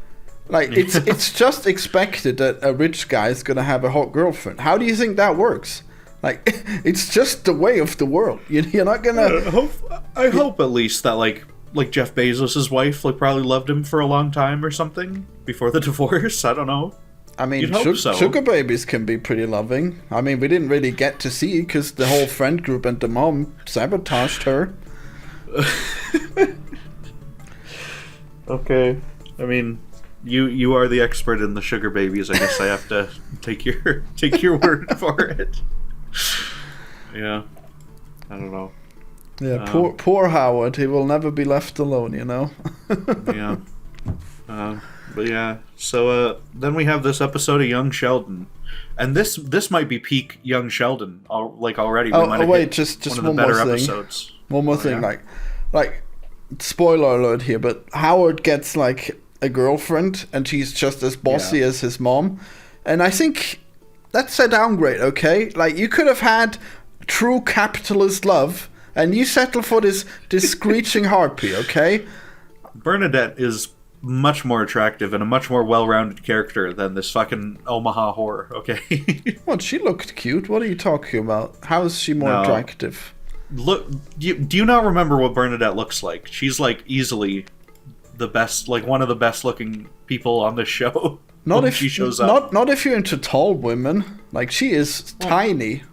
it's just expected that a rich guy is gonna have a hot girlfriend. How do you think that works? Like, it's just the way of the world. You're not gonna. I hope at least that like Jeff Bezos' wife like probably loved him for a long time or something before the divorce. I don't know. I mean, You'd hope so. sugar babies can be pretty loving. I mean, we didn't really get to see because the whole friend group and the mom sabotaged her. Okay. I mean, you are the expert in the sugar babies. I guess I have to take your word for it. Yeah. I don't know. Yeah, poor Howard. He will never be left alone, you know? Yeah. But yeah, so then we have this episode of Young Sheldon. And this might be peak Young Sheldon already. Wait, just one of one the better more thing. episodes. One more thing, like, spoiler alert here, but Howard gets, like, a girlfriend, and she's just as bossy as his mom. And I think that's a downgrade, okay? Like, you could have had true capitalist love, and you settle for this screeching harpy, okay? Bernadette is much more attractive and a much more well-rounded character than this fucking Omaha whore, okay? What, she looked cute? What are you talking about? How is she more attractive? Look, do you not remember what Bernadette looks like? She's like easily the best, like one of the best looking people on this show. Not if she shows up. Not if you're into tall women. Like, she is tiny.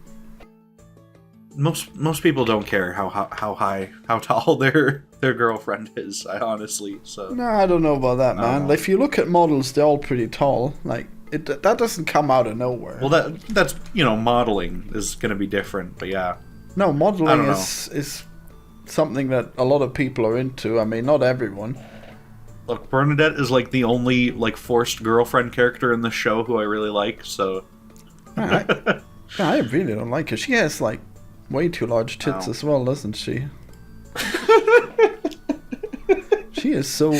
Most people don't care how tall their girlfriend is. I honestly No, I don't know about that, man. If you look at models, they're all pretty tall. Like, that doesn't come out of nowhere. Well, that's modeling is gonna be different, but yeah. No, modeling is something that a lot of people are into. I mean, not everyone. Look, Bernadette is like the only like forced girlfriend character in the show who I really like. So I really don't like her. She has like way too large tits as well, doesn't she? She is so.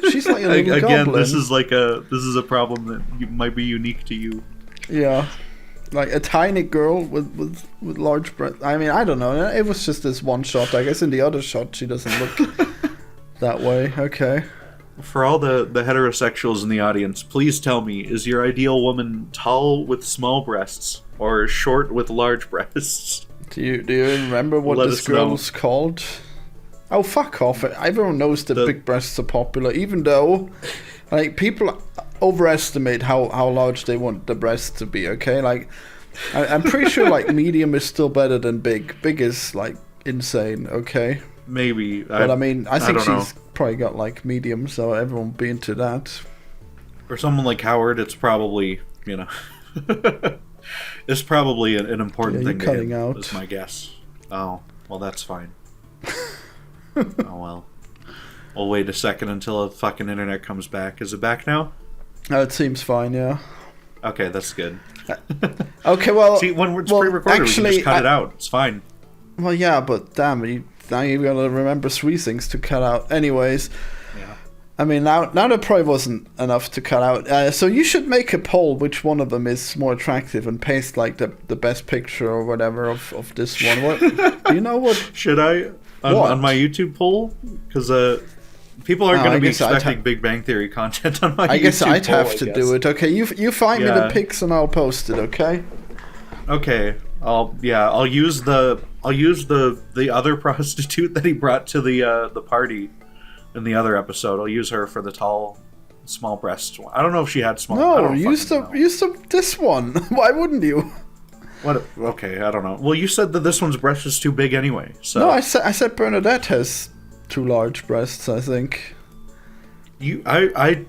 She's like a little goblin. This is a problem that might be unique to you. Yeah. Like a tiny girl with large breasts. I mean, I don't know. It was just this one shot. I guess in the other shot she doesn't look that way. Okay. For all the heterosexuals in the audience, please tell me, is your ideal woman tall with small breasts or short with large breasts? Do you remember what this girl was called? Oh, fuck off. Everyone knows that big breasts are popular, even though like people overestimate how large they want the breasts to be, okay? Like, I'm pretty sure, like, medium is still better than big. Big is, like, insane, okay? Maybe. But, I mean, I think she's probably got, like, medium, so everyone will be into that. For someone like Howard, it's probably, it's probably an important thing to him, out. Is my guess. Oh, well, that's fine. Oh, well. We'll wait a second until the fucking internet comes back. Is it back now? It seems fine, yeah. Okay, that's good. Okay, well... See, when it's pre-recorded, we can just cut it out. It's fine. Well, yeah, but damn, now you gotta remember 3 things to cut out. Anyways, yeah. I mean, now there probably wasn't enough to cut out. So you should make a poll which one of them is more attractive and paste, like, the best picture or whatever of this one. What, do you know what... Should I? On my YouTube poll? Because, people aren't going to be expecting Big Bang Theory content on my YouTube. I guess I'd have to do it. Okay, you find me the pics and I'll post it. Okay. Okay. I'll use the other prostitute that he brought to the party in the other episode. I'll use her for the tall, small breast one. I don't know if she had small. No, use this one. Why wouldn't you? What? Okay, I don't know. Well, you said that this one's breast is too big anyway. So no, I said Bernadette has too large breasts, I think. I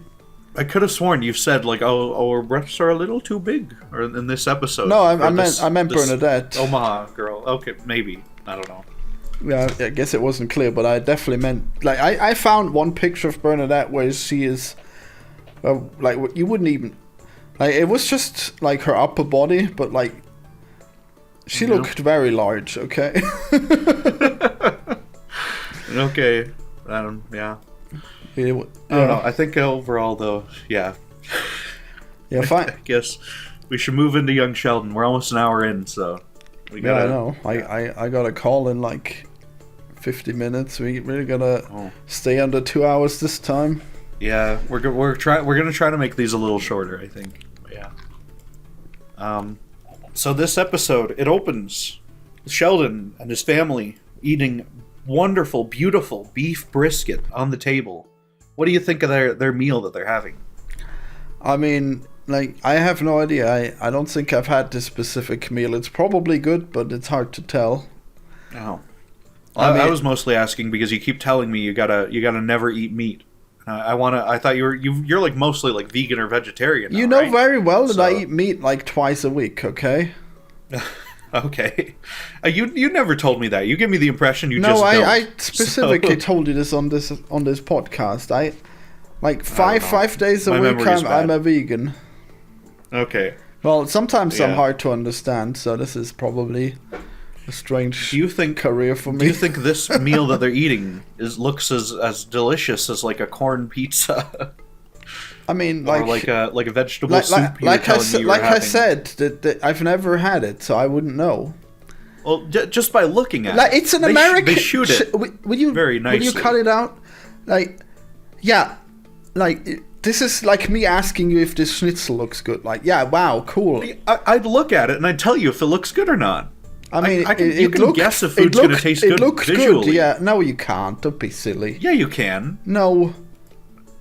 could have sworn you've said like, oh, her breasts are a little too big, or in this episode. No, I meant Bernadette. Omaha girl. Okay, maybe. I don't know. Yeah, I guess it wasn't clear, but I definitely meant like I found one picture of Bernadette where she is, like you wouldn't even, like it was just like her upper body, but like she looked very large. Okay. Okay, yeah. I don't know. I think overall, though, yeah. Yeah, fine. I guess we should move into Young Sheldon. We're almost an hour in, so we gotta. Yeah, I know. I got a call in like 50 minutes. We really gotta stay under 2 hours this time. Yeah, we're gonna try to make these a little shorter, I think. But yeah. So this episode, it opens with Sheldon and his family eating wonderful, beautiful beef brisket on the table. What do you think of their meal that they're having? I mean, like, I have no idea. I don't think I've had this specific meal. It's probably good, but it's hard to tell. Oh. I was mostly asking because you keep telling me you gotta never eat meat. I thought you're like mostly like vegan or vegetarian now, you know right? very well that I eat meat like twice a week, okay? Okay. You never told me that. You give me the impression you just don't. No, I specifically told you this on this podcast. I like five days a week I'm a vegan. Okay. Well, sometimes I'm hard to understand, so this is probably a strange career for me. Do you think this meal that they're eating looks as delicious as like a corn pizza? I mean, or like a vegetable soup. Like I said, that I've never had it, so I wouldn't know. Well, just by looking at it, it's an American. They shoot it very nicely. Will you cut it out? Like, yeah, like this is like me asking you if this schnitzel looks good. Like, yeah, wow, cool. I'd look at it and I'd tell you if it looks good or not. I mean, you can guess if food's going to taste good visually. Good, yeah. No, you can't. Don't be silly. Yeah, you can. No.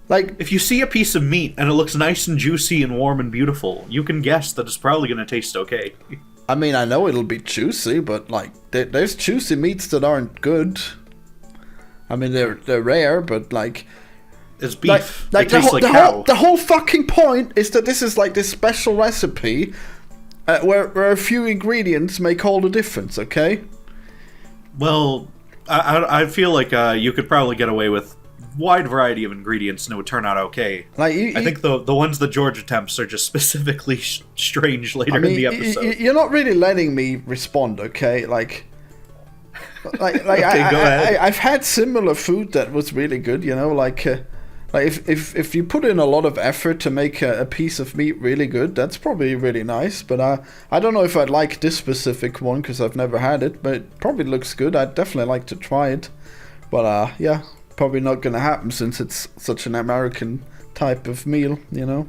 Like, if you see a piece of meat and it looks nice and juicy and warm and beautiful, you can guess that it's probably going to taste okay. I mean, I know it'll be juicy, but like, there's juicy meats that aren't good. I mean, they're rare, but like, it's beef. Like it tastes like cow. The whole fucking point is that this is like this special recipe where a few ingredients make all the difference. Okay. Well, I feel like you could probably get away with wide variety of ingredients and it would turn out okay. Like I think the ones that George attempts are just specifically strange later in the episode. You're not really letting me respond, okay? Like okay, go ahead. I've had similar food that was really good, you know, like if you put in a lot of effort to make a piece of meat really good, that's probably really nice. But I don't know if I'd like this specific one because I've never had it, but it probably looks good. I'd definitely like to try it. But yeah. Probably not going to happen since it's such an American type of meal, you know.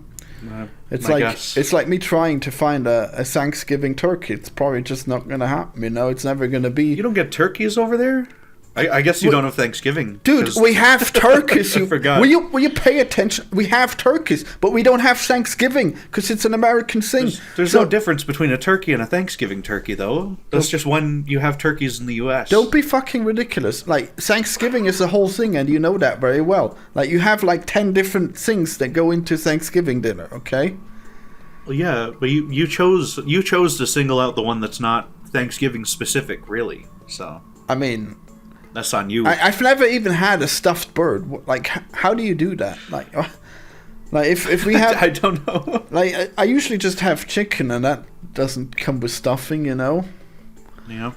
It's like me trying to find a Thanksgiving turkey. It's probably just not going to happen, you know. It's never going to be. You don't get turkeys over there? I guess you don't have Thanksgiving. Dude, we have turkeys. I forgot. Will you pay attention? We have turkeys, but we don't have Thanksgiving because it's an American thing. There's no difference between a turkey and a Thanksgiving turkey, though. That's just when you have turkeys in the U.S. Don't be fucking ridiculous. Like, Thanksgiving is a whole thing, and you know that very well. Like, you have like 10 different things that go into Thanksgiving dinner, okay? Well, yeah, but you chose to single out the one that's not Thanksgiving specific, really. So I mean, that's on you. I've never even had a stuffed bird. Like, how do you do that? Like if we have, I don't know. Like, I usually just have chicken, and that doesn't come with stuffing, you know. Yeah.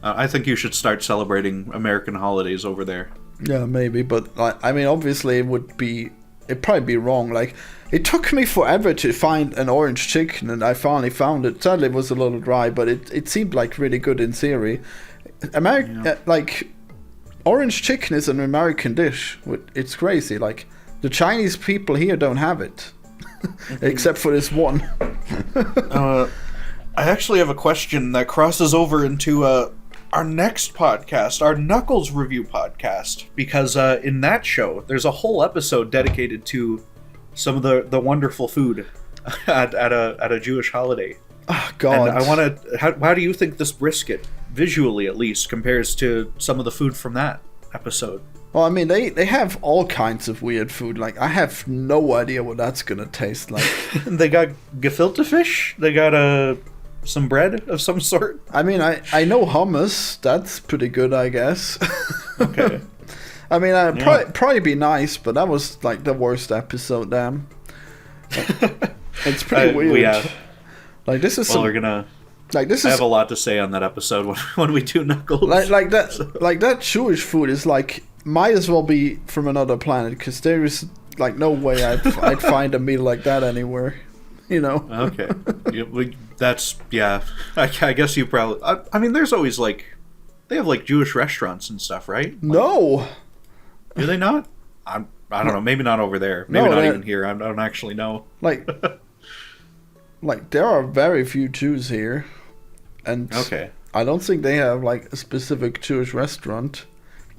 I think you should start celebrating American holidays over there. Yeah, maybe, but I mean, obviously, it'd probably be wrong. Like, it took me forever to find an orange chicken, and I finally found it. Sadly, it was a little dry, but it seemed like really good in theory. Like, orange chicken is an American dish. It's crazy. Like, the Chinese people here don't have it, except for this one. I actually have a question that crosses over into our next podcast, our Knuckles review podcast, because in that show, there's a whole episode dedicated to some of the wonderful food at a Jewish holiday. Oh God! And I want to. How do you think this brisket, visually at least, compares to some of the food from that episode? Well, I mean, they have all kinds of weird food. Like, I have no idea what that's gonna taste like. They got gefilte fish. They got some bread of some sort. I mean, I know hummus. That's pretty good, I guess. Okay. I mean, probably be nice, but that was like the worst episode. Damn. It's pretty weird. Yeah. Like, this is we're gonna. Like, this is. I have a lot to say on that episode when we do Knuckles. Like that. So. Like, that Jewish food is like, might as well be from another planet, because there is like no way I'd find a meal like that anywhere. You know. Okay. I guess you probably. I mean, there's always like, they have like Jewish restaurants and stuff, right? Like, no. Do they not? I don't know. Maybe not over there. Maybe not even here. I don't actually know. Like, like there are very few Jews here, and Okay. I don't think they have like a specific Jewish restaurant.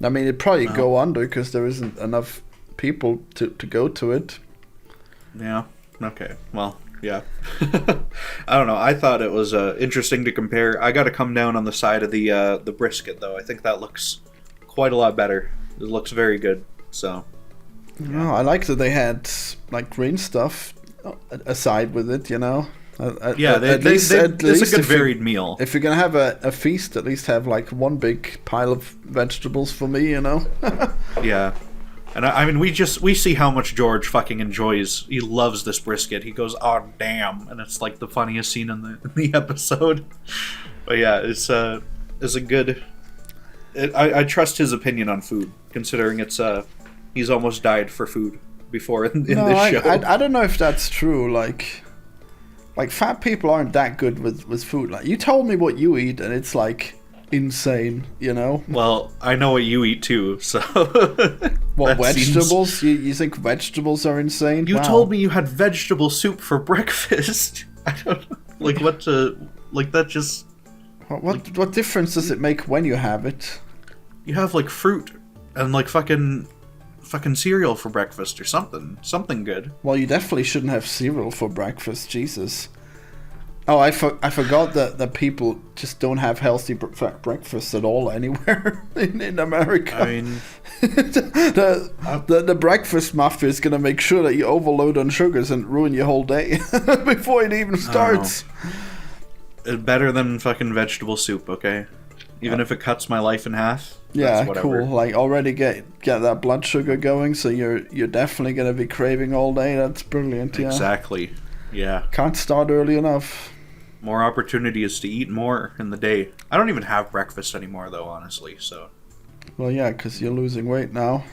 I mean, it'd probably go under because there isn't enough people to go to it. Yeah. Okay. Well, yeah. I don't know. I thought it was interesting to compare. I got to come down on the side of the brisket, though. I think that looks quite a lot better. It looks very good. So. Yeah. I like that they had like green stuff aside with it. Yeah, it's a good varied meal. If you're gonna have a feast, at least have like one big pile of vegetables for me. Yeah. And I mean, we see how much George fucking enjoys. He loves this brisket. He goes, "Oh damn!" and it's like the funniest scene in the episode. But yeah, it's a good. I trust his opinion on food, considering he's almost died for food before in this show. I don't know if that's true. Like fat people aren't that good with food. Like you told me what you eat, and it's like insane. Well, I know what you eat too, so. What, vegetables? You think vegetables are insane? You told me you had vegetable soup for breakfast. I don't know. Like what to like that just. What difference does it make when you have it? You have like fruit and like fucking cereal for breakfast or something good. Well, you definitely shouldn't have cereal for breakfast. Jesus. Oh, I forgot that people just don't have healthy breakfasts at all anywhere in America. I mean, the breakfast mafia is gonna make sure that you overload on sugars and ruin your whole day before it even starts. Better than fucking vegetable soup, okay? Even if it cuts my life in half. Yeah, cool. Like already get that blood sugar going, so you're definitely gonna be craving all day. That's brilliant. Yeah. Exactly. Yeah. Can't start early enough. More opportunities to eat more in the day. I don't even have breakfast anymore, though, honestly. So. Well, yeah, because you're losing weight now.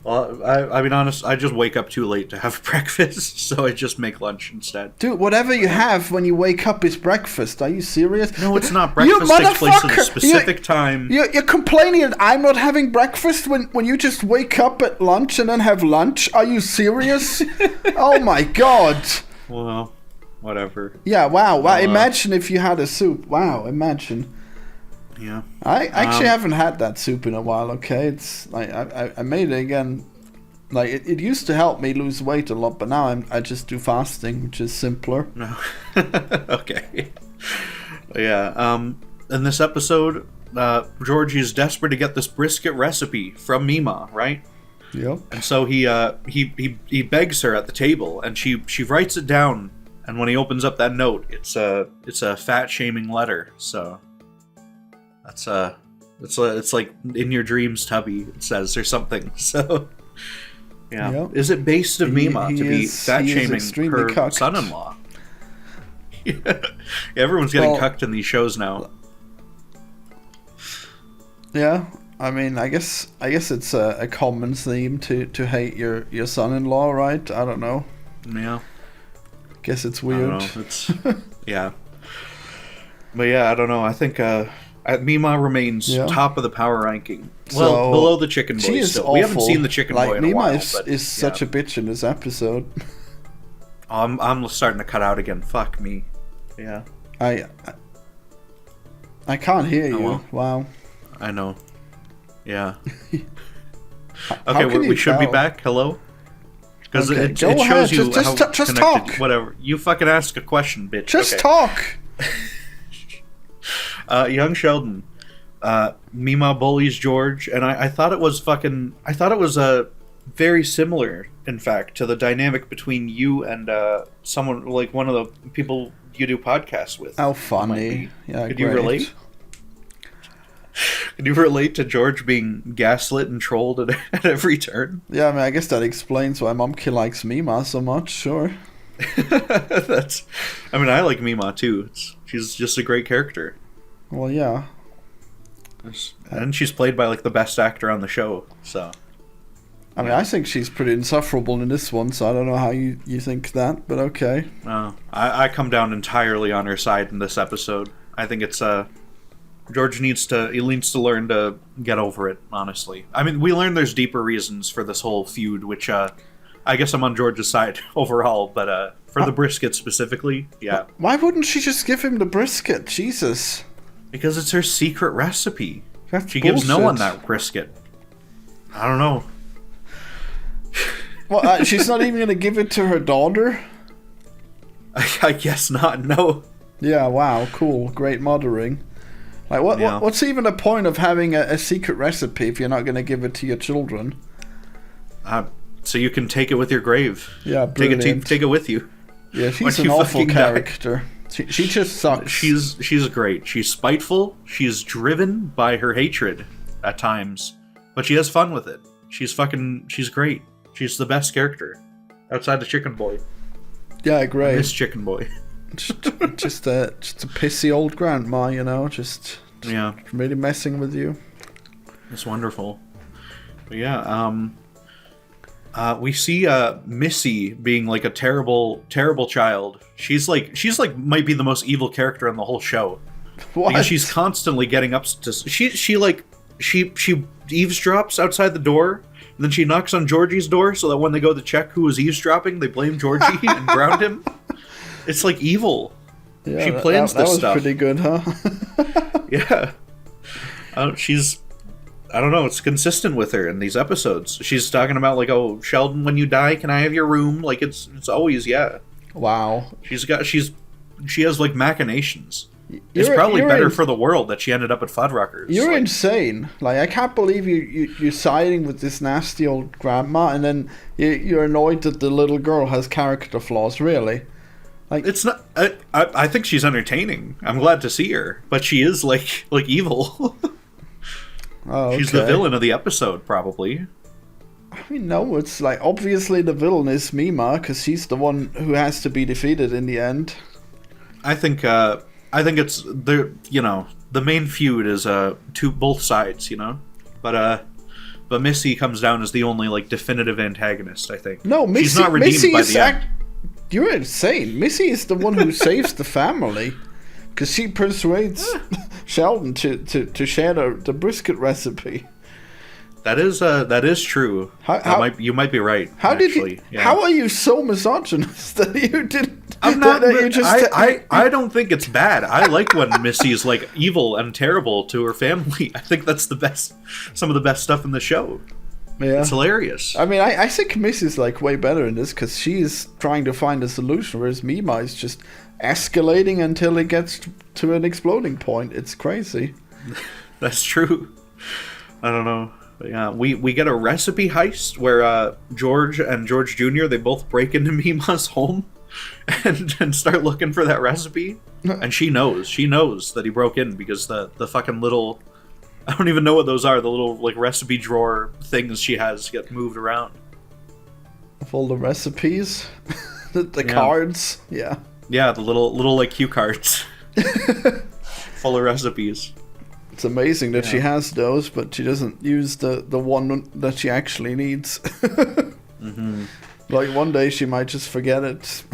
Well, I mean, honest, I just wake up too late to have breakfast, so I just make lunch instead. Dude, whatever you have when you wake up is breakfast. Are you serious? No, it's not. Breakfast takes place at a specific time. You're complaining that I'm not having breakfast when you just wake up at lunch and then have lunch? Are you serious? Oh my god. Well, whatever. Yeah, wow. Imagine if you had a soup. Wow, imagine. Yeah. I actually haven't had that soup in a while, okay? It's like I made it again. Like it used to help me lose weight a lot, but now I just do fasting, which is simpler. No. Okay. Yeah. In this episode, Georgie is desperate to get this brisket recipe from Mima, right? Yep. And so he begs her at the table, and she writes it down. And when he opens up that note, it's a fat shaming letter. So it's like in your dreams, Tubby. It says or something. So yeah, yep. Is it based of Mima to be fat shaming her cucked. son-in-law? Yeah. Everyone's getting cucked in these shows now. Yeah. I mean, I guess it's a common theme to hate your son-in-law, right? I don't know. Yeah. Guess it's weird. I don't know. It's yeah. But yeah, I don't know. I think Mima remains top of the power ranking. Well, So, below the chicken boy she is still. awful. We haven't seen the chicken boy in a Mima while. is such a bitch in this episode. I'm starting to cut out again. Fuck me. Yeah. I can't hear you. well. Wow. I know. Yeah. How Okay, can we you should be tell? back. Hello? Because Okay, it go shows ahead. you Just how talk. connected. Whatever. You fucking ask a question, bitch. Just Okay. talk. Young Sheldon. Mima bullies George, and I thought it was very similar, in fact, to the dynamic between you and someone like one of the people you do podcasts with. How funny. Yeah, Could great. you relate? Could you relate to George being gaslit and trolled at every turn? Yeah, I mean, I guess that explains why Momki likes Mima so much, sure. I mean, I like Mima too. She's just a great character. Well, yeah. And she's played by like the best actor on the show, so. I mean, I think she's pretty insufferable in this one, so I don't know how you think that, but okay. I come down entirely on her side in this episode. I think it's George needs to learn to get over it, honestly. I mean, we learn there's deeper reasons for this whole feud, which I guess I'm on George's side overall, but For the brisket specifically, yeah. Why wouldn't she just give him the brisket? Jesus. Because it's her secret recipe. That's she bullshit. gives no one that brisket. I don't know. Well, she's not even going to give it to her daughter? I guess not, no. Yeah, wow, cool. Great mothering. Like, what's even the point of having a secret recipe if you're not going to give it to your children? So you can take it with your grave. Yeah, brilliant. Take it with you. Yeah, she's an awful character. She just sucks. She's great. She's spiteful. She's driven by her hatred at times, but she has fun with it. She's great. She's the best character outside the Chicken Boy. Yeah, great. This Chicken Boy. just a pissy old grandma, you know, just really messing with you. It's wonderful. But yeah, we see Missy being like a terrible child. She's like might be the most evil character in the whole show. What? Because she's constantly getting up to she eavesdrops outside the door, and then she knocks on Georgie's door so that when they go to check who was eavesdropping, they blame Georgie and ground him. It's like evil. Yeah, she plans this stuff. That was pretty good, huh? Yeah. I don't know, it's consistent with her in these episodes. She's talking about like, oh, Sheldon, when you die, can I have your room? Like it's always, yeah. Wow. She has like machinations. It's probably better for the world that she ended up at Fuddruckers. You're insane. Like, I can't believe you're siding with this nasty old grandma, and then you're annoyed that the little girl has character flaws, really. Like, it's not. I think she's entertaining. I'm glad to see her, but she is like evil. Oh, okay. She's the villain of the episode, probably. I mean, no, it's like obviously the villain is Mima because she's the one who has to be defeated in the end. I think it's the main feud is both sides, you know, but Missy comes down as the only like definitive antagonist. I think. No, Missy, she's not redeemed by the end. You're insane. Missy is the one who saves the family. Because she persuades Sheldon to share the brisket recipe. That is true. You might be right. How are you so misogynist that you didn't? I'm not. I don't think it's bad. I like when Missy's like evil and terrible to her family. I think that's some of the best stuff in the show. Yeah. It's hilarious. I mean, I think Missy's like way better in this because she's trying to find a solution, whereas Mima is just escalating until it gets to an exploding point. It's crazy. That's true. I don't know. But yeah, we get a recipe heist where George and George Jr. they both break into Mima's home and start looking for that recipe. And she knows that he broke in because the fucking little, I don't even know what those are, the little like recipe drawer things she has get moved around. Of all the recipes, the cards, yeah. Yeah, the little like cue cards full of recipes. It's amazing that she has those, but she doesn't use the one that she actually needs. Mm-hmm. Like one day she might just forget it.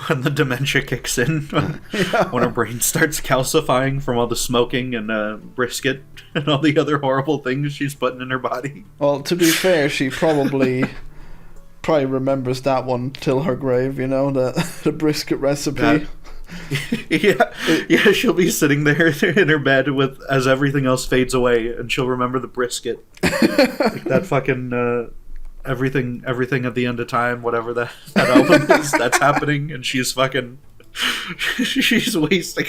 When the dementia kicks in, when her brain starts calcifying from all the smoking and brisket and all the other horrible things she's putting in her body. Well, to be fair, she probably remembers that one till her grave, you know, the brisket recipe. Yeah, she'll be sitting there in her bed as everything else fades away, and she'll remember the brisket. Like that fucking everything at the end of time, whatever that album is, that's happening, and she's wasting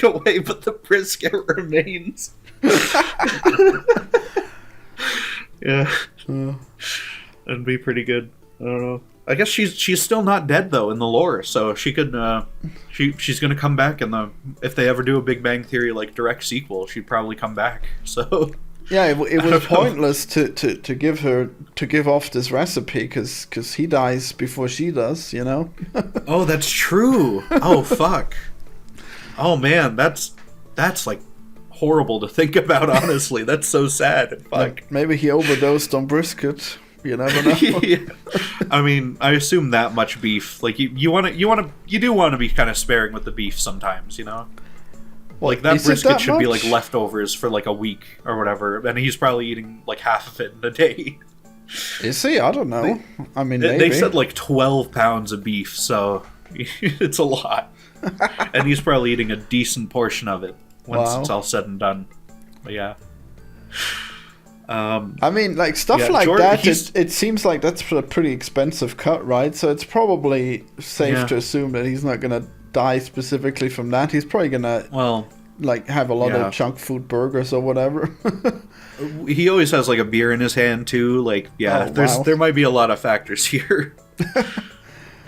away, but the brisket remains. Yeah, that'd be pretty good. I don't know. I guess she's still not dead though in the lore, so she could she's gonna come back if they ever do a Big Bang Theory like direct sequel, she'd probably come back. So yeah, it was pointless to give off this recipe because he dies before she does, you know. Oh, that's true. Oh fuck. Oh man, that's like horrible to think about. Honestly, that's so sad. Fuck. Maybe he overdosed on brisket. You never know. Yeah. I mean, I assume that much beef. Like you do want to be kind of sparing with the beef sometimes, you know. Well, like that brisket should be like leftovers for like a week or whatever, and he's probably eating like half of it in a day. Is he? I don't know. I mean, They maybe. said like 12 pounds of beef, so it's a lot. And he's probably eating a decent portion of it once it's all said and done. But yeah. I mean, like, stuff like that, it seems like that's a pretty expensive cut, right? So it's probably safe to assume that he's not going to die specifically from that. He's probably going to, like, have a lot of junk food burgers or whatever. He always has, like, a beer in his hand, too. Like, there might be a lot of factors here.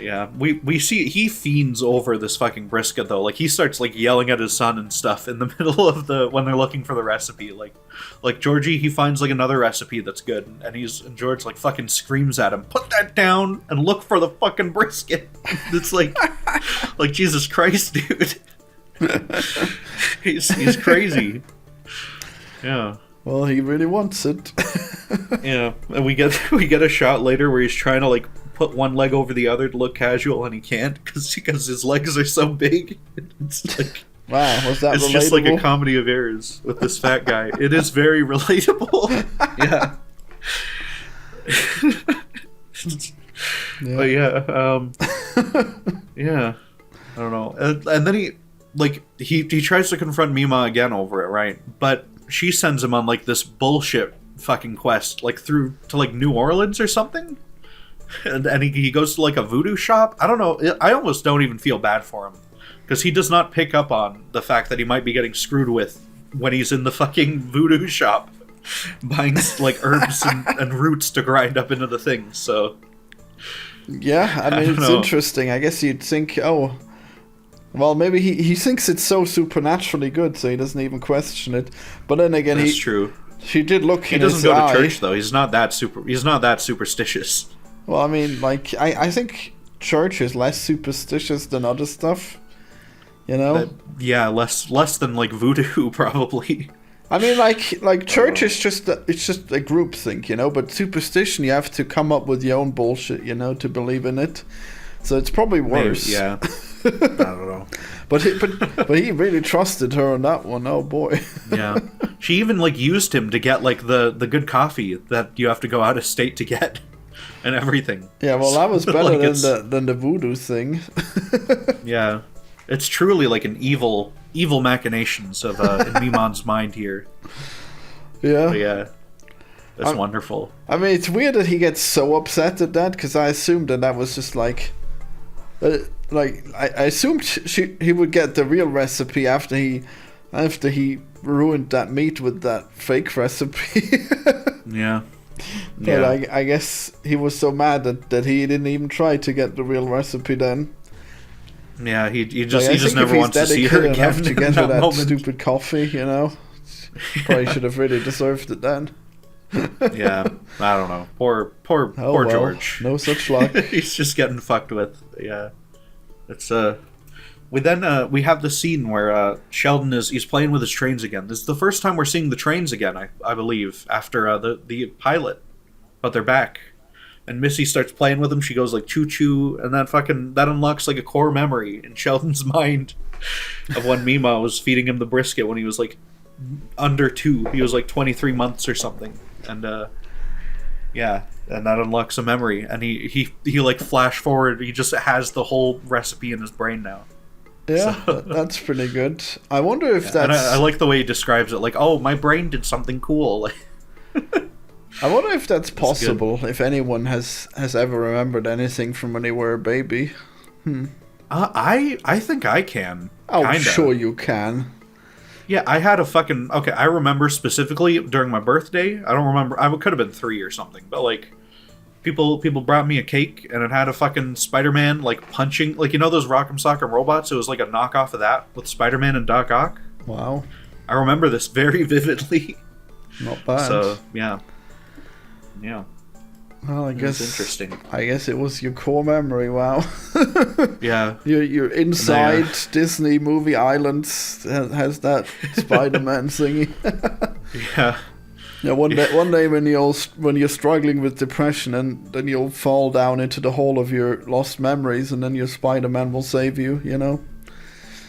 Yeah, we see he fiends over this fucking brisket though. Like he starts like yelling at his son and stuff in the middle of when they're looking for the recipe. Like Georgie, he finds like another recipe that's good, and George like fucking screams at him, "Put that down and look for the fucking brisket." It's like Jesus Christ, dude. he's crazy. Yeah. Well, he really wants it. Yeah, and we get a shot later where he's trying to like put one leg over the other to look casual, and he can't because his legs are so big. It's like, wow, was that? It's relatable? Just like a comedy of errors with this fat guy. It is very relatable. Yeah. But yeah, I don't know. And then he tries to confront Mima again over it, right? But she sends him on like this bullshit fucking quest, like through to like New Orleans or something. And he goes to like a voodoo shop. I don't know. I almost don't even feel bad for him because he does not pick up on the fact that he might be getting screwed with when he's in the fucking voodoo shop buying like herbs and roots to grind up into the thing. So yeah, I mean, it's interesting. I guess you'd think, oh, well, maybe he thinks it's so supernaturally good, so he doesn't even question it. But then again, that's true. She did look. He doesn't go to church though. He's not that superstitious. Well, I mean, like, I think church is less superstitious than other stuff, you know? Yeah, less than, like, voodoo, probably. I mean, like church is just a group thing, you know? But superstition, you have to come up with your own bullshit, you know, to believe in it. So it's probably worse. Maybe, yeah. I don't know. But he really trusted her on that one. Oh, boy. Yeah. She even, like, used him to get, like, the good coffee that you have to go out of state to get. And everything. Yeah, well, that was better like than the voodoo thing. Yeah, it's truly like an evil machinations of in Mimon's mind here. Yeah, but yeah, it's wonderful. I mean, it's weird that he gets so upset at that because I assumed that was just like I assumed he would get the real recipe after he ruined that meat with that fake recipe. Yeah. But I guess he was so mad that he didn't even try to get the real recipe then. Yeah, he just never wants to see her again to get her that moment. stupid coffee, you know. Probably should have really deserved it then. Yeah, I don't know. Poor George. No such luck. He's just getting fucked with. Yeah, it's we have the scene where Sheldon he's playing with his trains again. This is the first time we're seeing the trains again, I believe, after the pilot. But they're back. And Missy starts playing with him. She goes like choo choo, and that unlocks like a core memory in Sheldon's mind of when Mima was feeding him the brisket when he was like under 2. He was like 23 months or something. And yeah, and that unlocks a memory. And he like flash forward. He just has the whole recipe in his brain now. Yeah, so, that's pretty good. I wonder if that's... And I like the way he describes it. Like, oh, my brain did something cool. I wonder if that's possible. If anyone has ever remembered anything from when they were a baby. I think I can. Oh, kinda. Sure you can. Yeah, I had a fucking... Okay, I remember specifically during my birthday. I don't remember. I could have been 3 or something. But, like... People brought me a cake, and it had a fucking Spider-Man, like, punching... Like, you know those Rock'em Sock'em robots? It was like a knockoff of that with Spider-Man and Doc Ock. Wow. I remember this very vividly. Not bad. So, yeah. Yeah. Well, I guess... interesting. I guess it was your core memory, wow. Yeah. You're inside Disney Movie Island has that Spider-Man singing. Yeah. Yeah, one day when you're struggling with depression, and then you'll fall down into the hole of your lost memories, and then your Spider-Man will save you. You know.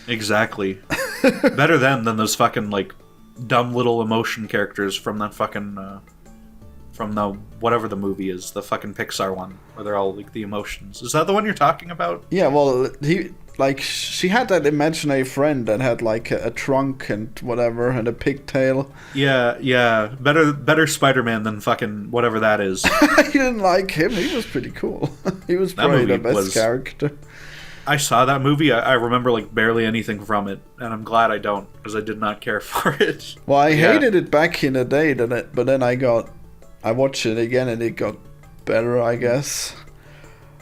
Exactly. Better than those fucking like dumb little emotion characters from that fucking from the whatever the movie is, the fucking Pixar one, where they're all like the emotions. Is that the one you're talking about? Yeah, well, she had that imaginary friend that had like a trunk and whatever and a pigtail. Yeah. Better Spider-Man than fucking whatever that is. I didn't like him. He was pretty cool. He was probably the best character. I saw that movie. I remember like barely anything from it, and I'm glad I don't, because I did not care for it. Well, I hated it back in the day, but then I watched it again and it got better, I guess.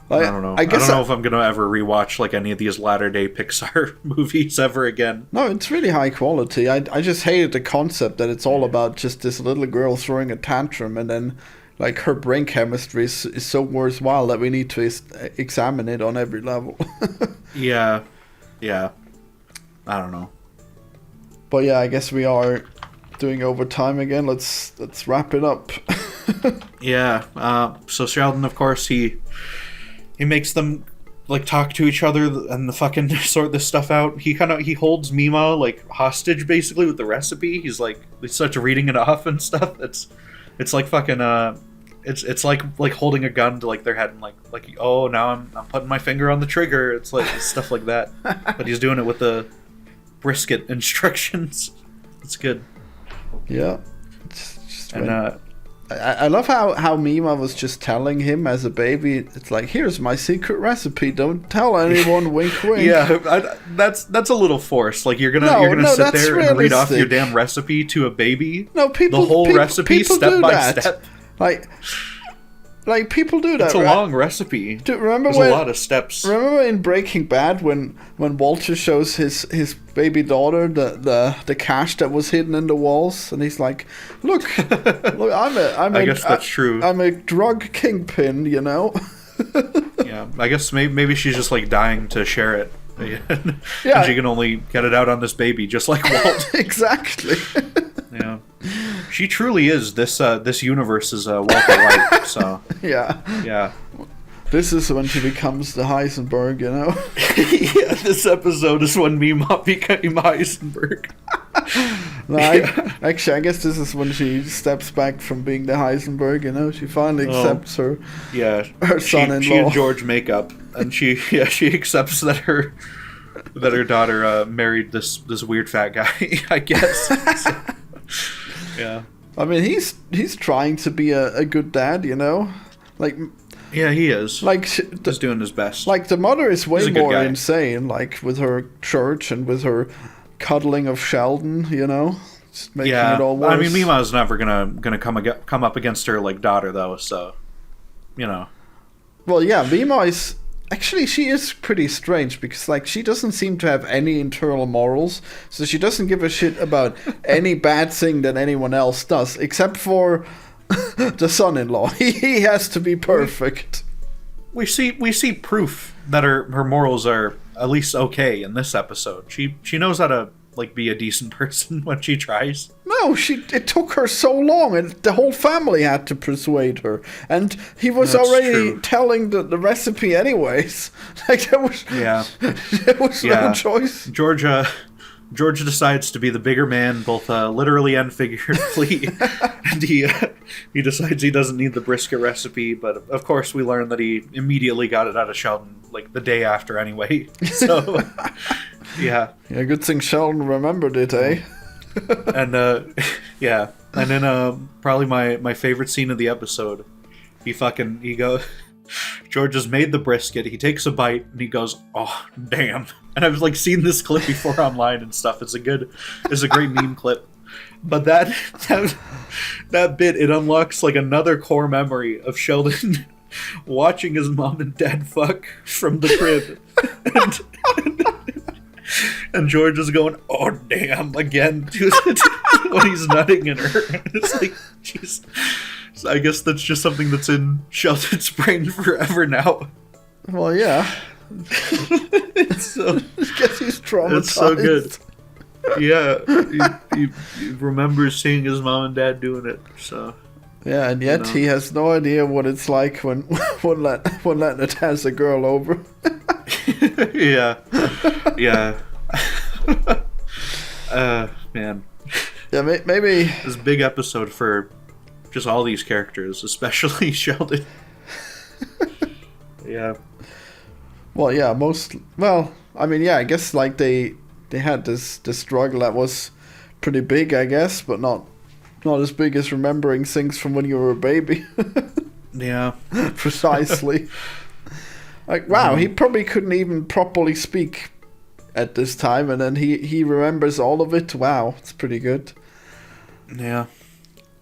I don't know. I don't know if I'm gonna ever rewatch like any of these latter day Pixar movies ever again. No, it's really high quality. I just hated the concept that it's all about just this little girl throwing a tantrum, and then like her brain chemistry is so worthwhile that we need to examine it on every level. Yeah. I don't know. But yeah, I guess we are doing overtime again. Let's wrap it up. Yeah. So Sheldon, of course, he makes them like talk to each other and the fucking sort this stuff out. He holds Mima like hostage basically with the recipe. He starts reading it off and stuff. It's like fucking it's like holding a gun to like their head and like oh, now I'm putting my finger on the trigger. It's like stuff like that. But he's doing it with the brisket instructions. It's good. Yeah. It's and I love how Mima was just telling him as a baby. It's like, here's my secret recipe. Don't tell anyone. Wink, wink. Yeah, that's a little forced. Like you're gonna sit there realistic. And read off your damn recipe to a baby. No, people. The whole recipe, step by step. Like people do that. It's a long recipe. There's a lot of steps. Remember in Breaking Bad when Walter shows his baby daughter the cash that was hidden in the walls, and he's like, "Look, I guess that's true. I'm a drug kingpin, you know." Yeah, I guess maybe she's just like dying to share it. Yeah. Yeah. And she can only get it out on this baby, just like Walt. Exactly. Yeah. She truly is this universe's Walter White. So yeah. This is when she becomes the Heisenberg, you know. Yeah, this episode is when Mima became Heisenberg. No, actually, I guess this is when she steps back from being the Heisenberg. You know, she finally accepts her. Yeah, her son-in-law. She and George make up, and she accepts that her daughter married this weird fat guy. I guess. So, yeah. I mean, he's trying to be a good dad, you know, like. Yeah, he is. Like he's doing his best. Like the mother is way more insane, like with her church and with her cuddling of Sheldon, you know, just making it all worse. I mean, Mima's never gonna come up against her like daughter though, so you know. Well, yeah, Mima is actually she is pretty strange because like she doesn't seem to have any internal morals, so she doesn't give a shit about any bad thing that anyone else does, except for the son-in-law. He has to be perfect. We see proof that her morals are at least okay in this episode. She knows how to like be a decent person when she tries. No, it took her so long, and the whole family had to persuade her. And he was already telling the recipe anyways. Like there was no choice. George decides to be the bigger man, both literally and figuratively, and he decides he doesn't need the brisket recipe. But of course, we learn that he immediately got it out of Sheldon like the day after, anyway. So, yeah. Good thing Sheldon remembered it, eh? And and then probably my favorite scene of the episode. He goes. George has made the brisket. He takes a bite and he goes, "Oh, damn!" And I've like seen this clip before online and stuff. It's a great meme clip. But that bit, it unlocks like another core memory of Sheldon watching his mom and dad fuck from the crib, and George is going, "Oh, damn!" again when he's nutting in her. It's like, jeez. So I guess that's just something that's in Sheldon's brain forever now. Well, yeah. It's so, I guess he's traumatized. It's so good. Yeah, he remembers seeing his mom and dad doing it. So. Yeah, and yet he has no idea what it's like when Leonard has a girl over. Yeah. Man. Yeah, maybe this big episode for just all these characters, especially Sheldon. Yeah. Well, yeah, I guess like they had this struggle that was pretty big, I guess, but not as big as remembering things from when you were a baby. Yeah. Precisely. Like, wow, he probably couldn't even properly speak at this time, and then he remembers all of it. Wow, it's pretty good. Yeah.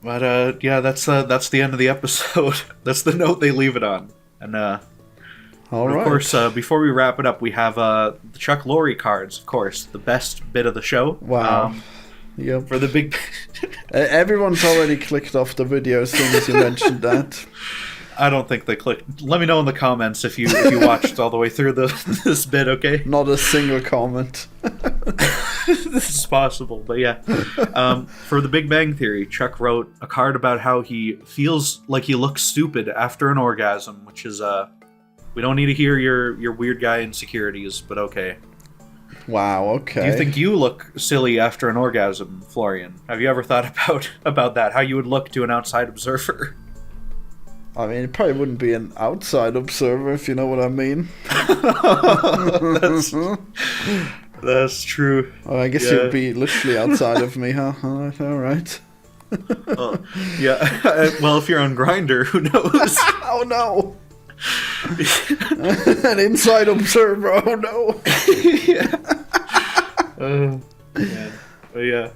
But, yeah, that's the end of the episode. That's the note they leave it on. And, all right. Of course, before we wrap it up, we have the Chuck Lorre cards, of course, the best bit of the show. Wow. Yep. For the big... Everyone's already clicked off the video as soon as you mentioned that. I don't think they clicked. Let me know in the comments if you watched all the way through this bit, okay? Not a single comment. This is possible, but yeah. For the Big Bang Theory, Chuck wrote a card about how he feels like he looks stupid after an orgasm, which is, we don't need to hear your weird guy insecurities, but okay. Wow, okay. Do you think you look silly after an orgasm, Florian? Have you ever thought about that? How you would look to an outside observer? I mean, it probably wouldn't be an outside observer, if you know what I mean. That's true. Oh, I guess you'd be literally outside of me, huh? All right. Yeah. Well, if you're on Grindr, who knows? Oh, no. An inside observer, oh, no. Yeah.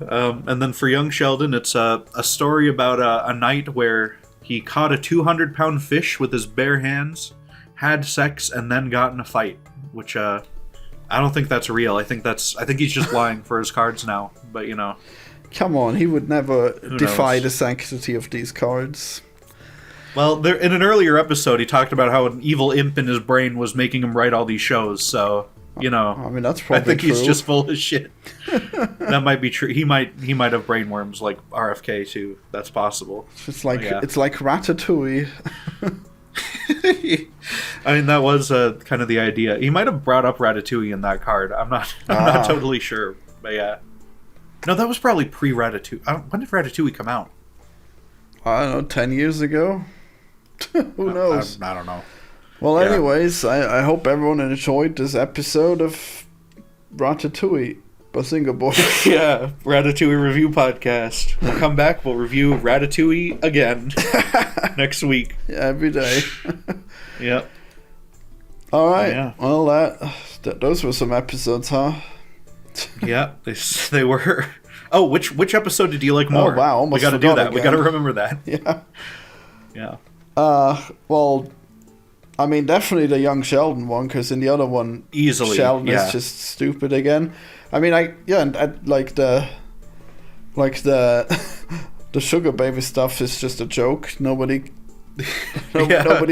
And then for young Sheldon, it's a story about a night where he caught a 200-pound fish with his bare hands, had sex, and then got in a fight. Which I don't think that's real. I think he's just lying for his cards now. But you know, come on, he would never defy knows? the sanctity of these cards. Well, in an earlier episode, he talked about how an evil imp in his brain was making him write all these shows. So you know, I mean, that's probably I think true. He's just full of shit. That might be true. He might have brainworms like RFK too. That's possible. It's like Ratatouille. I mean, that was kind of the idea. He might have brought up Ratatouille in that card. I'm not totally sure, but yeah. No, that was probably pre-Ratatouille. When did Ratatouille come out? I don't know, 10 years ago? Who knows? I don't know. Well, anyways, I hope everyone enjoyed this episode of Ratatouille, Bazinga Boys. Yeah, Ratatouille review podcast. We'll come back, we'll review Ratatouille again next week. Yeah, every day. Yep. All right. Yeah. Well, those were some episodes, huh? Yeah, they were. Oh, which episode did you like more? Oh, wow, almost we got to do that. again. We got to remember that. Yeah. Yeah. Well, I mean, definitely the young Sheldon one, because in the other one, easily Sheldon is just stupid again. I mean, like the the sugar baby stuff is just a joke. Nobody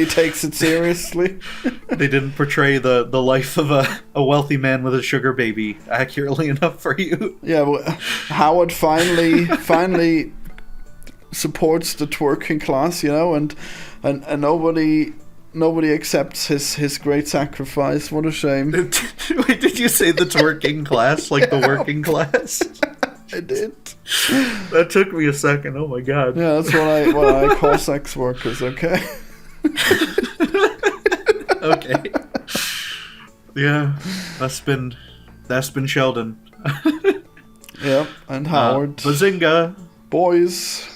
takes it seriously. They didn't portray the life of a wealthy man with a sugar baby accurately enough for you. Yeah, well, Howard finally supports the twerking class, you know, and nobody accepts his great sacrifice. What a shame. Wait, did you say the twerking class, like the working class? I did. That took me a second. Oh my god. Yeah, that's what I call sex workers. Okay. Okay. Yeah, that's been Sheldon. Yep, and Howard. Bazinga, boys.